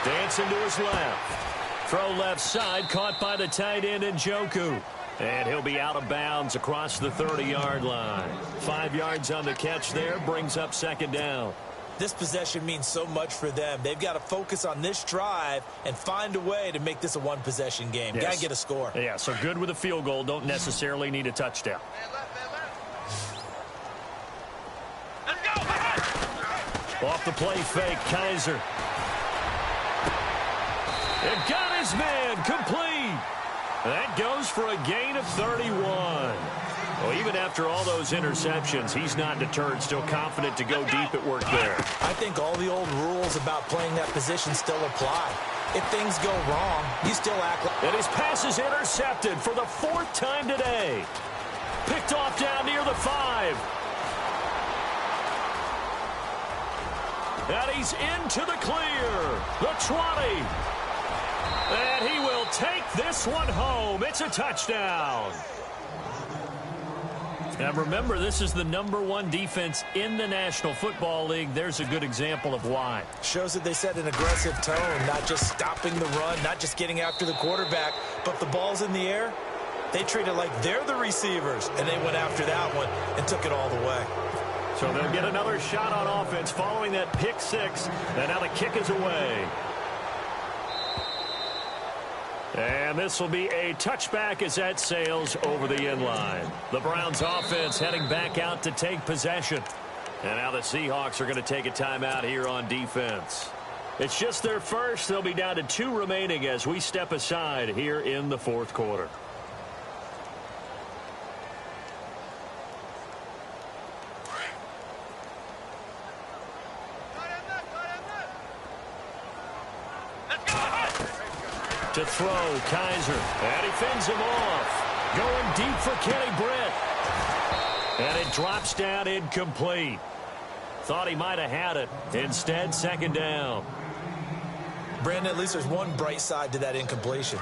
Dancing to his left. Throw left side, caught by the tight end Njoku. And he'll be out of bounds across the 30-yard line. 5 yards on the catch there, brings up 2nd down. This possession means so much for them. They've got to focus on this drive and find a way to make this a one-possession game. Yes. Got to get a score. Yeah, so good with a field goal. Don't necessarily need a touchdown. Off the play fake, Kaiser. It got his man, complete. That goes for a gain of 31. Well, even after all those interceptions, he's not deterred, still confident to go deep at work there. I think all the old rules about playing that position still apply. If things go wrong, you still act like... And his pass is intercepted for the 4th time today. Picked off down near the 5. And he's into the clear. The 20. And he will take this one home. It's a touchdown. And remember, this is the #1 defense in the National Football League. There's a good example of why. Shows that they set an aggressive tone, not just stopping the run, not just getting after the quarterback, but the ball's in the air. They treat it like they're the receivers, and they went after that one and took it all the way. So they'll get another shot on offense following that pick 6. And now the kick is away. And this will be a touchback as that sails over the end line. The Browns offense heading back out to take possession. And now the Seahawks are going to take a timeout here on defense. It's just their first. They'll be down to 2 remaining as we step aside here in the 4th quarter. To throw, Kaiser, and he fends him off. Going deep for Kenny Britt. And it drops down incomplete. Thought he might have had it. Instead, 2nd down. Brandon, at least there's one bright side to that incompletion.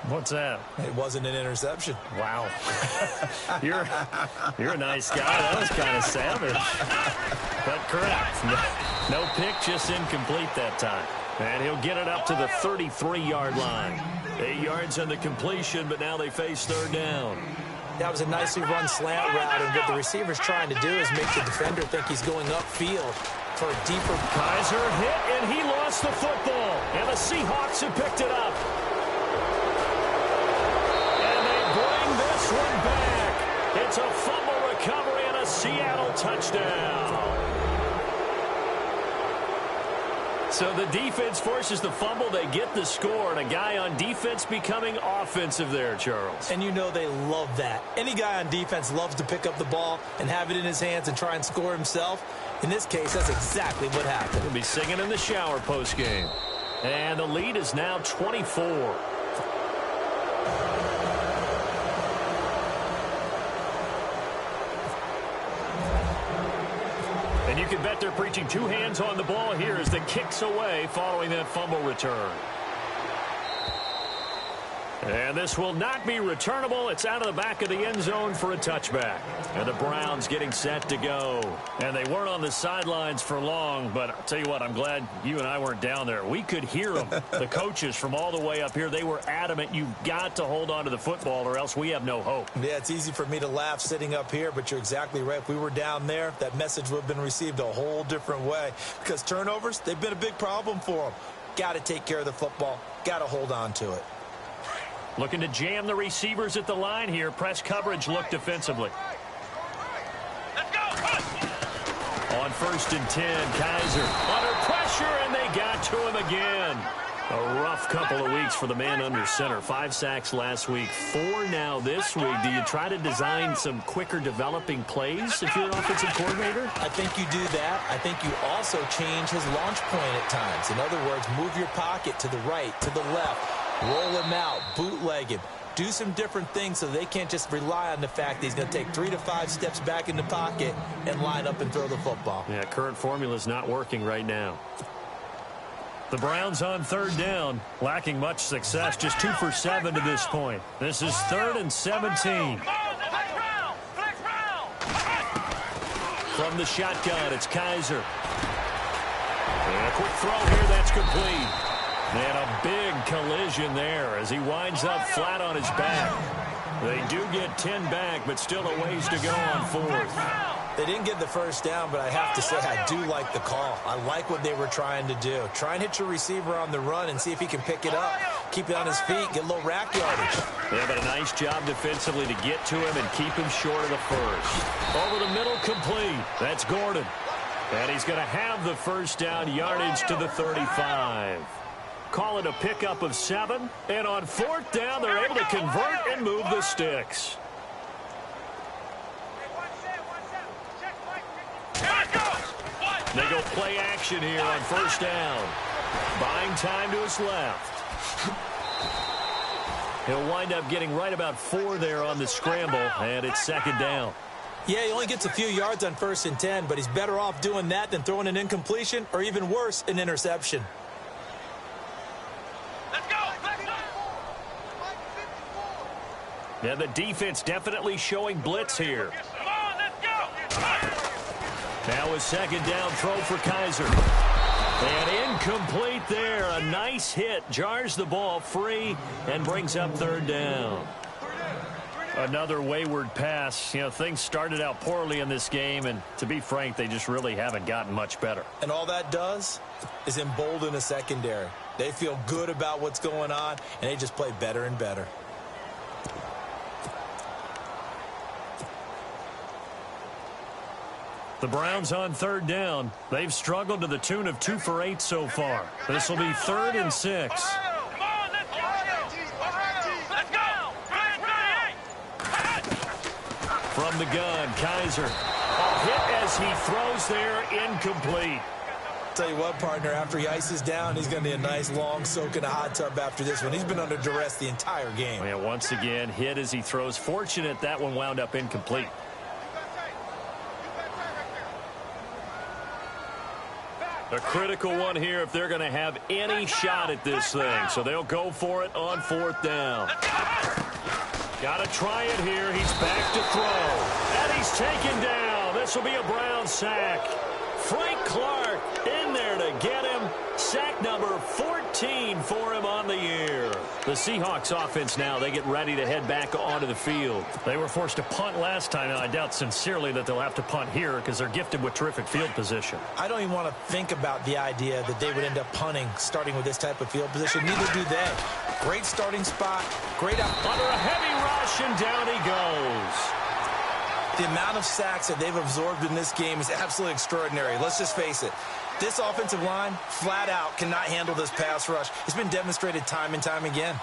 What's that? It wasn't an interception. Wow. You're a nice guy. That was kind of savage. But correct. No pick, just incomplete that time. And he'll get it up to the 33-yard line. 8 yards on the completion, but now they face 3rd down. That was a nicely run slant route, and what the receiver's trying to do is make the defender think he's going upfield for a deeper... Kaiser hit, and he lost the football. And the Seahawks have picked it up. And they this one back. It's a fumble recovery and a Seattle touchdown. So the defense forces the fumble. They get the score, and a guy on defense becoming offensive there, Charles. And you know they love that. Any guy on defense loves to pick up the ball and have it in his hands and try and score himself. In this case, that's exactly what happened. He'll be singing in the shower postgame. And the lead is now 24. And you can bet they're preaching two hands on the ball here as the kick's away following that fumble return. And this will not be returnable. It's out of the back of the end zone for a touchback. And the Browns getting set to go. And they weren't on the sidelines for long, but I'll tell you what, I'm glad you and I weren't down there. We could hear them, the coaches from all the way up here. They were adamant, you've got to hold on to the football or else we have no hope. Yeah, it's easy for me to laugh sitting up here, but you're exactly right. If we were down there, that message would have been received a whole different way. Because turnovers, they've been a big problem for them. Got to take care of the football. Got to hold on to it. Looking to jam the receivers at the line here. Press coverage look defensively. Let's go. On 1st and 10, Kaiser under pressure, and they got to him again. A rough couple of weeks for the man under center. 5 sacks last week, 4 now this week. Do you try to design some quicker developing plays if you're an offensive coordinator? I think you do that. I think you also change his launch point at times. In other words, move your pocket to the right, to the left. Roll him out, bootleg him. Do some different things so they can't just rely on the fact that he's going to take 3 to 5 steps back in the pocket and line up and throw the football. Yeah, current formula is not working right now. The Browns on 3rd down, lacking much success, just 2 for 7 to this point. This is 3rd and 17. From the shotgun, it's Kaiser. And a quick throw here, that's complete. And a big collision there as he winds up flat on his back. They do get 10 back, but still a ways to go on 4th. They didn't get the first down, but I have to say I do like the call. I like what they were trying to do. Try and hit your receiver on the run and see if he can pick it up. Keep it on his feet, get a little rack yardage. Yeah, but a nice job defensively to get to him and keep him short of the first. Over the middle, complete. That's Gordon. And he's going to have the first down, yardage to the 35. Call it a pickup of 7. And on 4th down, they're able to convert and move the sticks. They go play action here on 1st down. Buying time to his left. He'll wind up getting right about 4 there on the scramble, and it's 2nd down. Yeah, he only gets a few yards on 1st and 10, but he's better off doing that than throwing an incompletion or even worse, an interception. Yeah, the defense definitely showing blitz here. Come on, let's go. Now a 2nd down throw for Kaiser. And incomplete there. A nice hit. Jars the ball free and brings up 3rd down. Another wayward pass. You know, things started out poorly in this game, and to be frank, they just really haven't gotten much better. And all that does is embolden a secondary. They feel good about what's going on, and they just play better and better. The Browns on 3rd down. They've struggled to the tune of 2 for 8 so far. This will be 3rd and 6. Come on, let's go. Let's go. From the gun, Kaiser. A hit as he throws there, incomplete. Tell you what, partner, after he ices down, he's going to need a nice long soak in a hot tub after this one. He's been under duress the entire game. Yeah, once again, hit as he throws. Fortunate that one wound up incomplete. A critical one here if they're going to have any shot at this thing. So they'll go for it on 4th down. Got to try it here. He's back to throw. And he's taken down. This will be a Brown sack. Frank Clark in there to get him. Sack number 14 for him on the year. The Seahawks offense now, they get ready to head back onto the field. They were forced to punt last time. Now, I doubt sincerely that they'll have to punt here because they're gifted with terrific field position. I don't even want to think about the idea that they would end up punting starting with this type of field position. Neither do they. Great starting spot. Great up. Under a heavy rush, and down he goes. The amount of sacks that they've absorbed in this game is absolutely extraordinary. Let's just face it. This offensive line, flat out, cannot handle this pass rush. It's been demonstrated time and time again.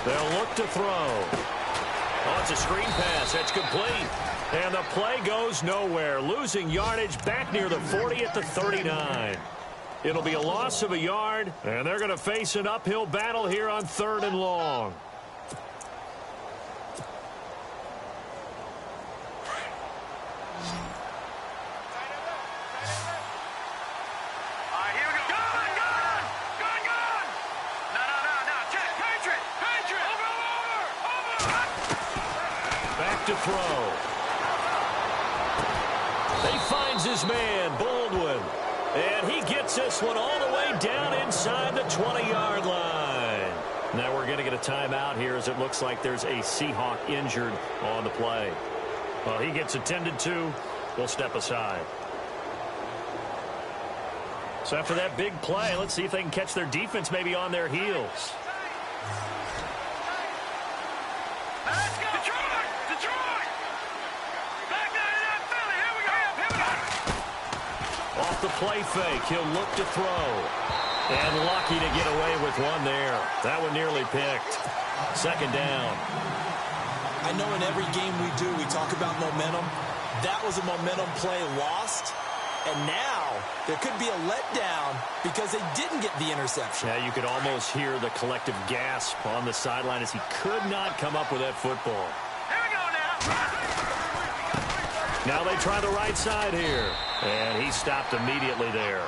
They'll look to throw. Oh, it's a screen pass. That's complete. And the play goes nowhere. Losing yardage back near the 40 at the 39. It'll be a loss of a yard, and they're going to face an uphill battle here on 3rd and long. To throw. He finds his man, Baldwin. And he gets this one all the way down inside the 20-yard line. Now we're going to get a timeout here as it looks like there's a Seahawk injured on the play. Well, he gets attended to. We'll step aside. So after that big play, let's see if they can catch their defense maybe on their heels. Off the play fake, he'll look to throw. And lucky to get away with one there. That one nearly picked. 2nd down. I know in every game we do, we talk about momentum. That was a momentum play lost. And now there could be a letdown because they didn't get the interception. Yeah, you could almost hear the collective gasp on the sideline as he could not come up with that football. Here we go now. Now they try the right side here. And he stopped immediately there.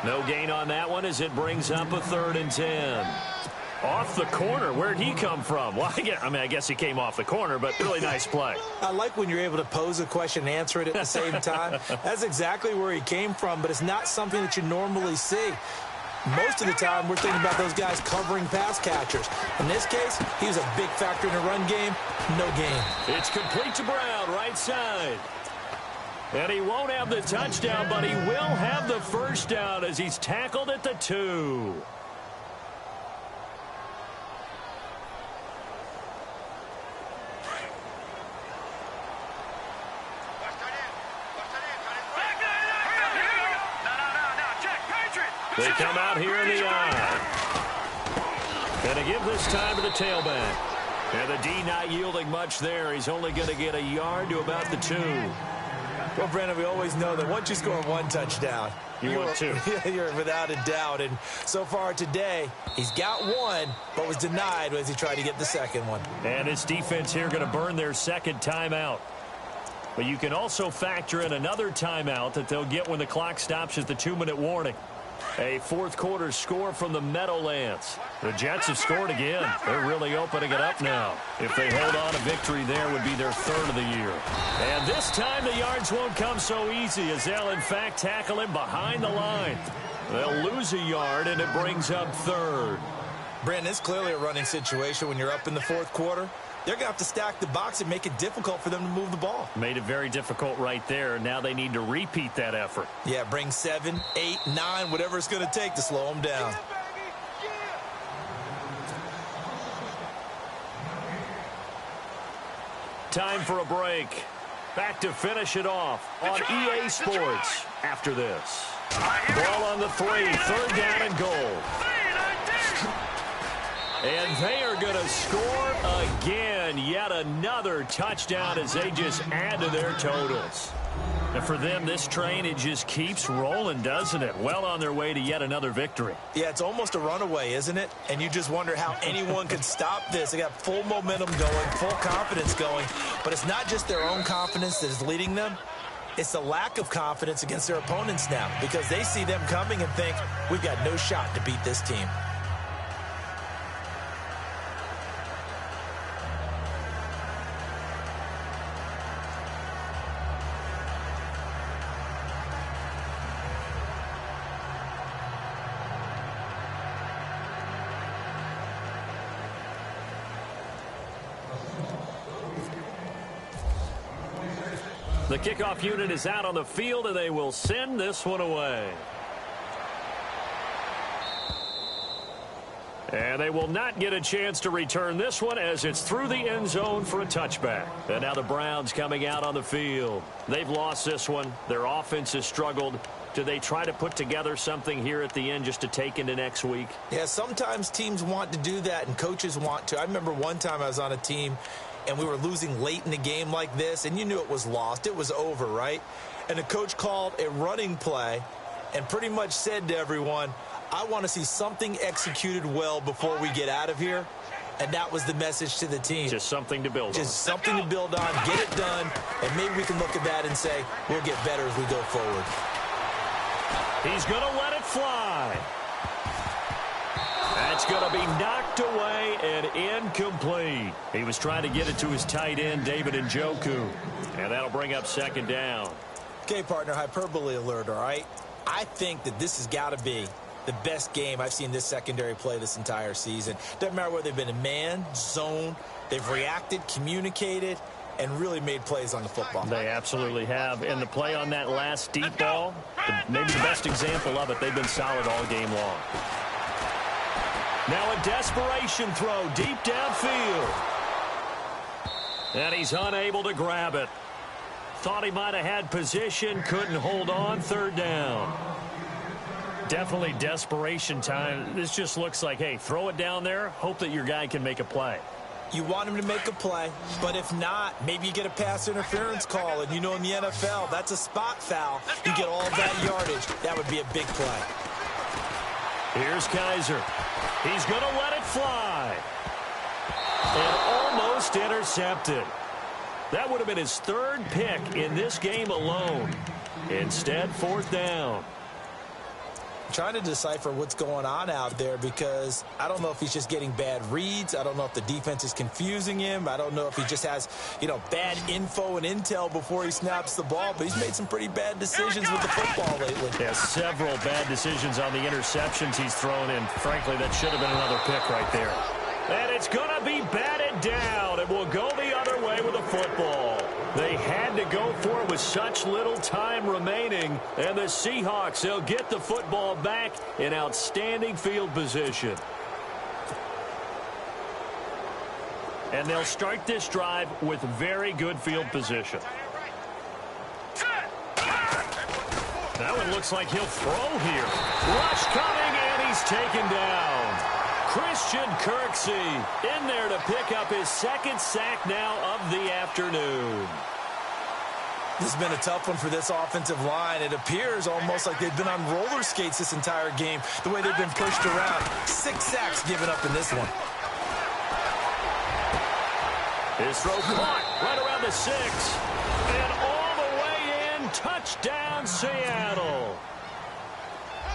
No gain on that one as it brings up a 3rd and 10. Off the corner. Where'd he come from? Well, I guess he came off the corner, but really nice play. I like when you're able to pose a question and answer it at the same time. That's exactly where he came from, but it's not something that you normally see. Most of the time, we're thinking about those guys covering pass catchers. In this case, he was a big factor in the run game. No gain. It's complete to Brown, right side. And he won't have the touchdown, but he will have the first down as he's tackled at the 2. They come out here in the eye. And to give this time to the tailback. And the D not yielding much there. He's only going to get a yard to about the 2. Well, Brandon, we always know that once you score one touchdown, you want 2. You're without a doubt. And so far today, he's got one, but was denied as he tried to get the second one. And his defense here going to burn their 2nd timeout. But you can also factor in another timeout that they'll get when the clock stops at the 2-minute warning. A 4th quarter score from the Meadowlands. The Jets have scored again. They're really opening it up now. If they hold on, a victory there would be their 3rd of the year. And this time the yards won't come so easy as they'll in fact tackle him behind the line. They'll lose a yard and it brings up 3rd. Brandon, it's clearly a running situation when you're up in the 4th quarter. They're going to have to stack the box and make it difficult for them to move the ball. Made it very difficult right there. Now they need to repeat that effort. Yeah, bring 7, 8, 9, whatever it's going to take to slow them down. Time for a break. Back to finish it off on EA Sports after this. Ball on the 3, 3rd down and goal. And they are going to score again. Yet another touchdown as they just add to their totals. And for them, this train, it just keeps rolling, doesn't it? Well on their way to yet another victory. Yeah, it's almost a runaway, isn't it? And you just wonder how anyone could stop this. They got full momentum going, full confidence going. But it's not just their own confidence that is leading them. It's the lack of confidence against their opponents now because they see them coming and think, we've got no shot to beat this team. The kickoff unit is out on the field, and they will send this one away. And they will not get a chance to return this one as it's through the end zone for a touchback. And now the Browns coming out on the field. They've lost this one. Their offense has struggled. Do they try to put together something here at the end just to take into next week? Yeah, sometimes teams want to do that and coaches want to. I remember one time I was on a team and we were losing late in the game like this, and you knew it was lost. It was over, right? And the coach called a running play and pretty much said to everyone, I want to see something executed well before we get out of here. And that was the message to the team. Just something to build on. Just something to build on, get it done, and maybe we can look at that and say, we'll get better as we go forward. He's going to let it fly. That's going to be knocked away and incomplete. He was trying to get it to his tight end, David Njoku. And that'll bring up second down. Okay, partner, hyperbole alert, all right? I think that this has got to be the best game I've seen this secondary play this entire season. Doesn't matter whether they've been in man, zone, they've reacted, communicated, and really made plays on the football. They absolutely have. And the play on that last deep ball, maybe the best example of it, they've been solid all game long. Now a desperation throw deep downfield. And he's unable to grab it. Thought he might have had position, couldn't hold on, third down. Definitely desperation time. This just looks like, hey, throw it down there, hope that your guy can make a play. You want him to make a play, but if not, maybe you get a pass interference call, and you know in the NFL, that's a spot foul. You get all that yardage. That would be a big play. Here's Kaiser. He's going to let it fly. And almost intercepted. That would have been his third pick in this game alone. Instead, fourth down. Trying to decipher what's going on out there because I don't know if he's just getting bad reads. I don't know if the defense is confusing him. I don't know if he just has, bad info and intel before he snaps the ball. But he's made some pretty bad decisions with the football lately. Yeah, several bad decisions on the interceptions he's thrown in. Frankly, that should have been another pick right there. And it's going to be batted down. It will go the other way with the football. They had to go for it with such little time remaining. And the Seahawks, they'll get the football back in outstanding field position. And they'll start this drive with very good field position. That one looks like he'll throw here. Rush coming, and he's taken down. Christian Kirksey in there to pick up his second sack now of the afternoon. This has been a tough one for this offensive line. It appears almost like they've been on roller skates this entire game, the way they've been pushed around. 6 sacks given up in this one. His throw caught right around the 6. And all the way in, touchdown Seattle.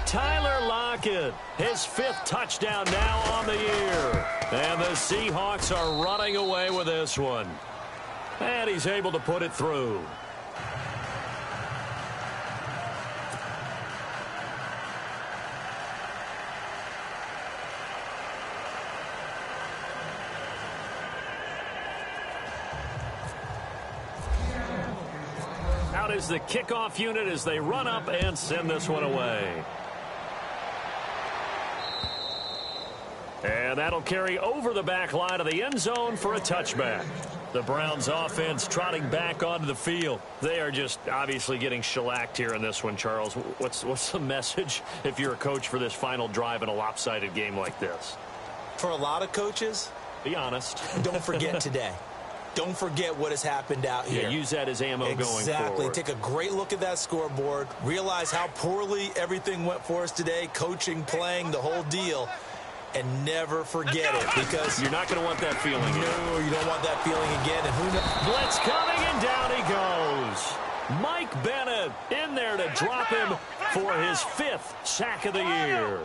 Tyler Lockett, his 5th touchdown now on the year. And the Seahawks are running away with this one. And he's able to put it through. Out is the kickoff unit as they run up and send this one away. And that'll carry over the back line of the end zone for a touchback. The Browns offense trotting back onto the field. They are just obviously getting shellacked here in this one, Charles. What's the message if you're a coach for this final drive in a lopsided game like this? For a lot of coaches, be honest. Don't forget today. Don't forget what has happened out here. Yeah, use that as ammo going forward. Exactly. Take a great look at that scoreboard. Realize how poorly everything went for us today. Coaching, playing, the whole deal. And never forget it, because you're not going to want that feeling again. No, you don't want that feeling again. And who knows? Blitz coming, and down he goes. Mike Bennett in there to drop him for his 5th sack of the year.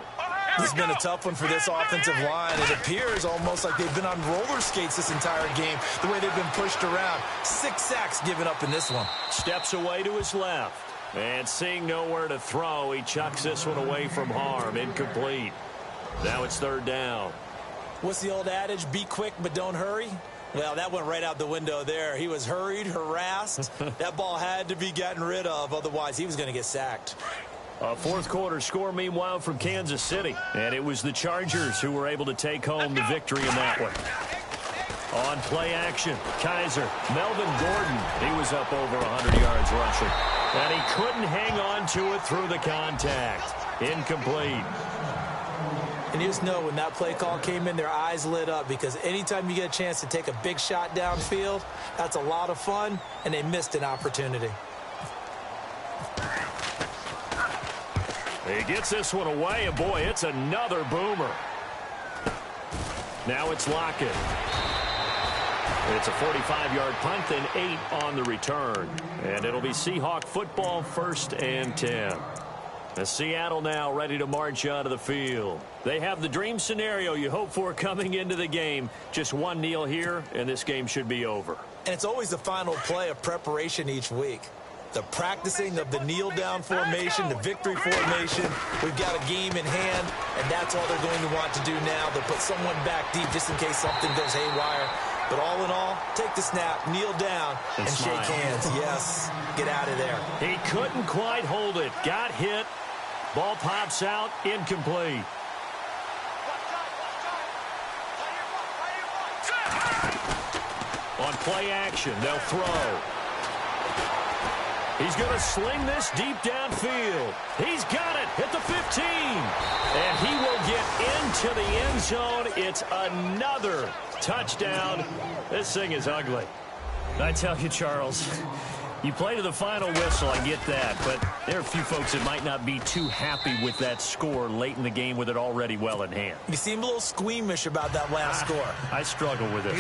This has been a tough one for this offensive line. It appears almost like they've been on roller skates this entire game, the way they've been pushed around. 6 sacks given up in this one. Steps away to his left. And seeing nowhere to throw, he chucks this one away from harm. Incomplete. Now it's third down. What's the old adage? Be quick, but don't hurry. Well, that went right out the window there. He was hurried, harassed. That ball had to be gotten rid of, otherwise he was going to get sacked. A fourth quarter score, meanwhile, from Kansas City. And it was the Chargers who were able to take home the victory in that one. On play action, Kaiser, Melvin Gordon. He was up over 100 yards rushing. And he couldn't hang on to it through the contact. Incomplete. And you just know when that play call came in, their eyes lit up, because anytime you get a chance to take a big shot downfield, that's a lot of fun, and they missed an opportunity. He gets this one away, and boy, it's another boomer. Now it's Lockett. It's a 45-yard punt and 8 on the return. And it'll be Seahawk football, 1st and 10. As Seattle now ready to march out of the field. They have the dream scenario you hope for coming into the game. Just one kneel here, and this game should be over. And it's always the final play of preparation each week. The practicing of the kneel-down formation, the victory formation. We've got a game in hand, and that's all they're going to want to do now. They'll put someone back deep just in case something goes haywire. But all in all, take the snap, kneel down, and shake hands. Yes, get out of there. He couldn't quite hold it. Got hit. Ball pops out, incomplete. On play action, they'll throw. He's going to sling this deep downfield. He's got it at the 15. And he will get into the end zone. It's another touchdown. This thing is ugly. I tell you, Charles, you play to the final whistle, I get that, but there are a few folks that might not be too happy with that score late in the game with it already well in hand. You seem a little squeamish about that last score. I struggle with it.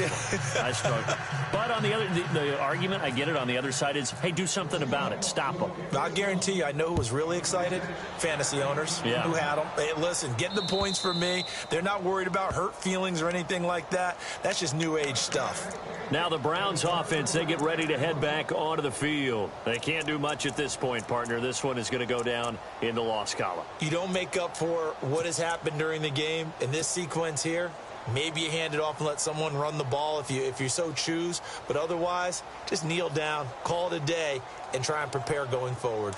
I struggle. But on the argument, I get it, on the other side is, hey, do something about it. Stop them. I guarantee you, I know who was really excited. Fantasy owners who had them. Hey, listen, get the points for me. They're not worried about hurt feelings or anything like that. That's just new age stuff. Now the Browns offense, they get ready to head back onto the field. They can't do much at this point, partner. This one is going to go down in the loss column. You don't make up for what has happened during the game in this sequence here. Maybe you hand it off and let someone run the ball if you so choose. But otherwise, just kneel down, call it a day, and try and prepare going forward.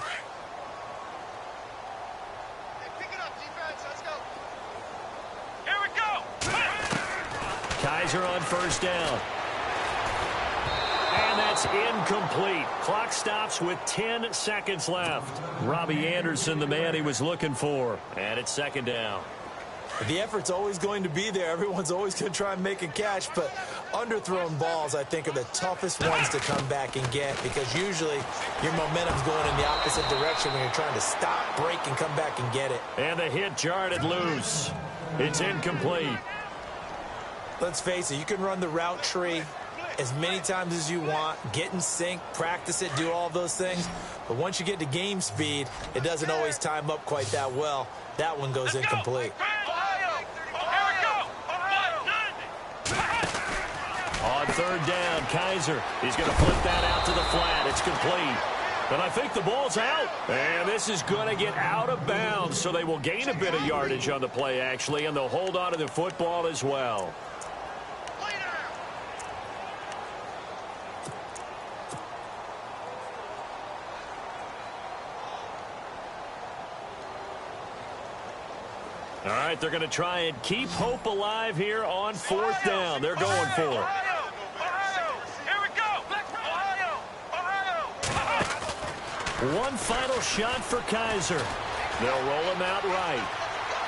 Here we go. Kaiser on 1st down. And that's incomplete. Clock stops with 10 seconds left. Robbie Anderson, the man he was looking for. And it's 2nd down. The effort's always going to be there. Everyone's always going to try and make a catch, but underthrown balls, I think, are the toughest ones to come back and get, because usually your momentum's going in the opposite direction when you're trying to stop, break, and come back and get it. And the hit jarred it loose. It's incomplete. Let's face it, you can run the route tree as many times as you want, get in sync, practice it, do all those things. But once you get to game speed, it doesn't always time up quite that well. That one goes incomplete. On 3rd down, Kaiser, he's going to flip that out to the flat. It's complete. And I think the ball's out. And this is going to get out of bounds, so they will gain a bit of yardage on the play, actually, and they'll hold on to the football as well. All right, they're going to try and keep hope alive here on 4th down. They're going for it. Here we go. One final shot for Kaiser. They'll roll him out right.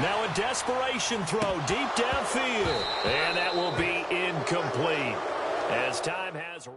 Now a desperation throw deep downfield. And that will be incomplete as time has run.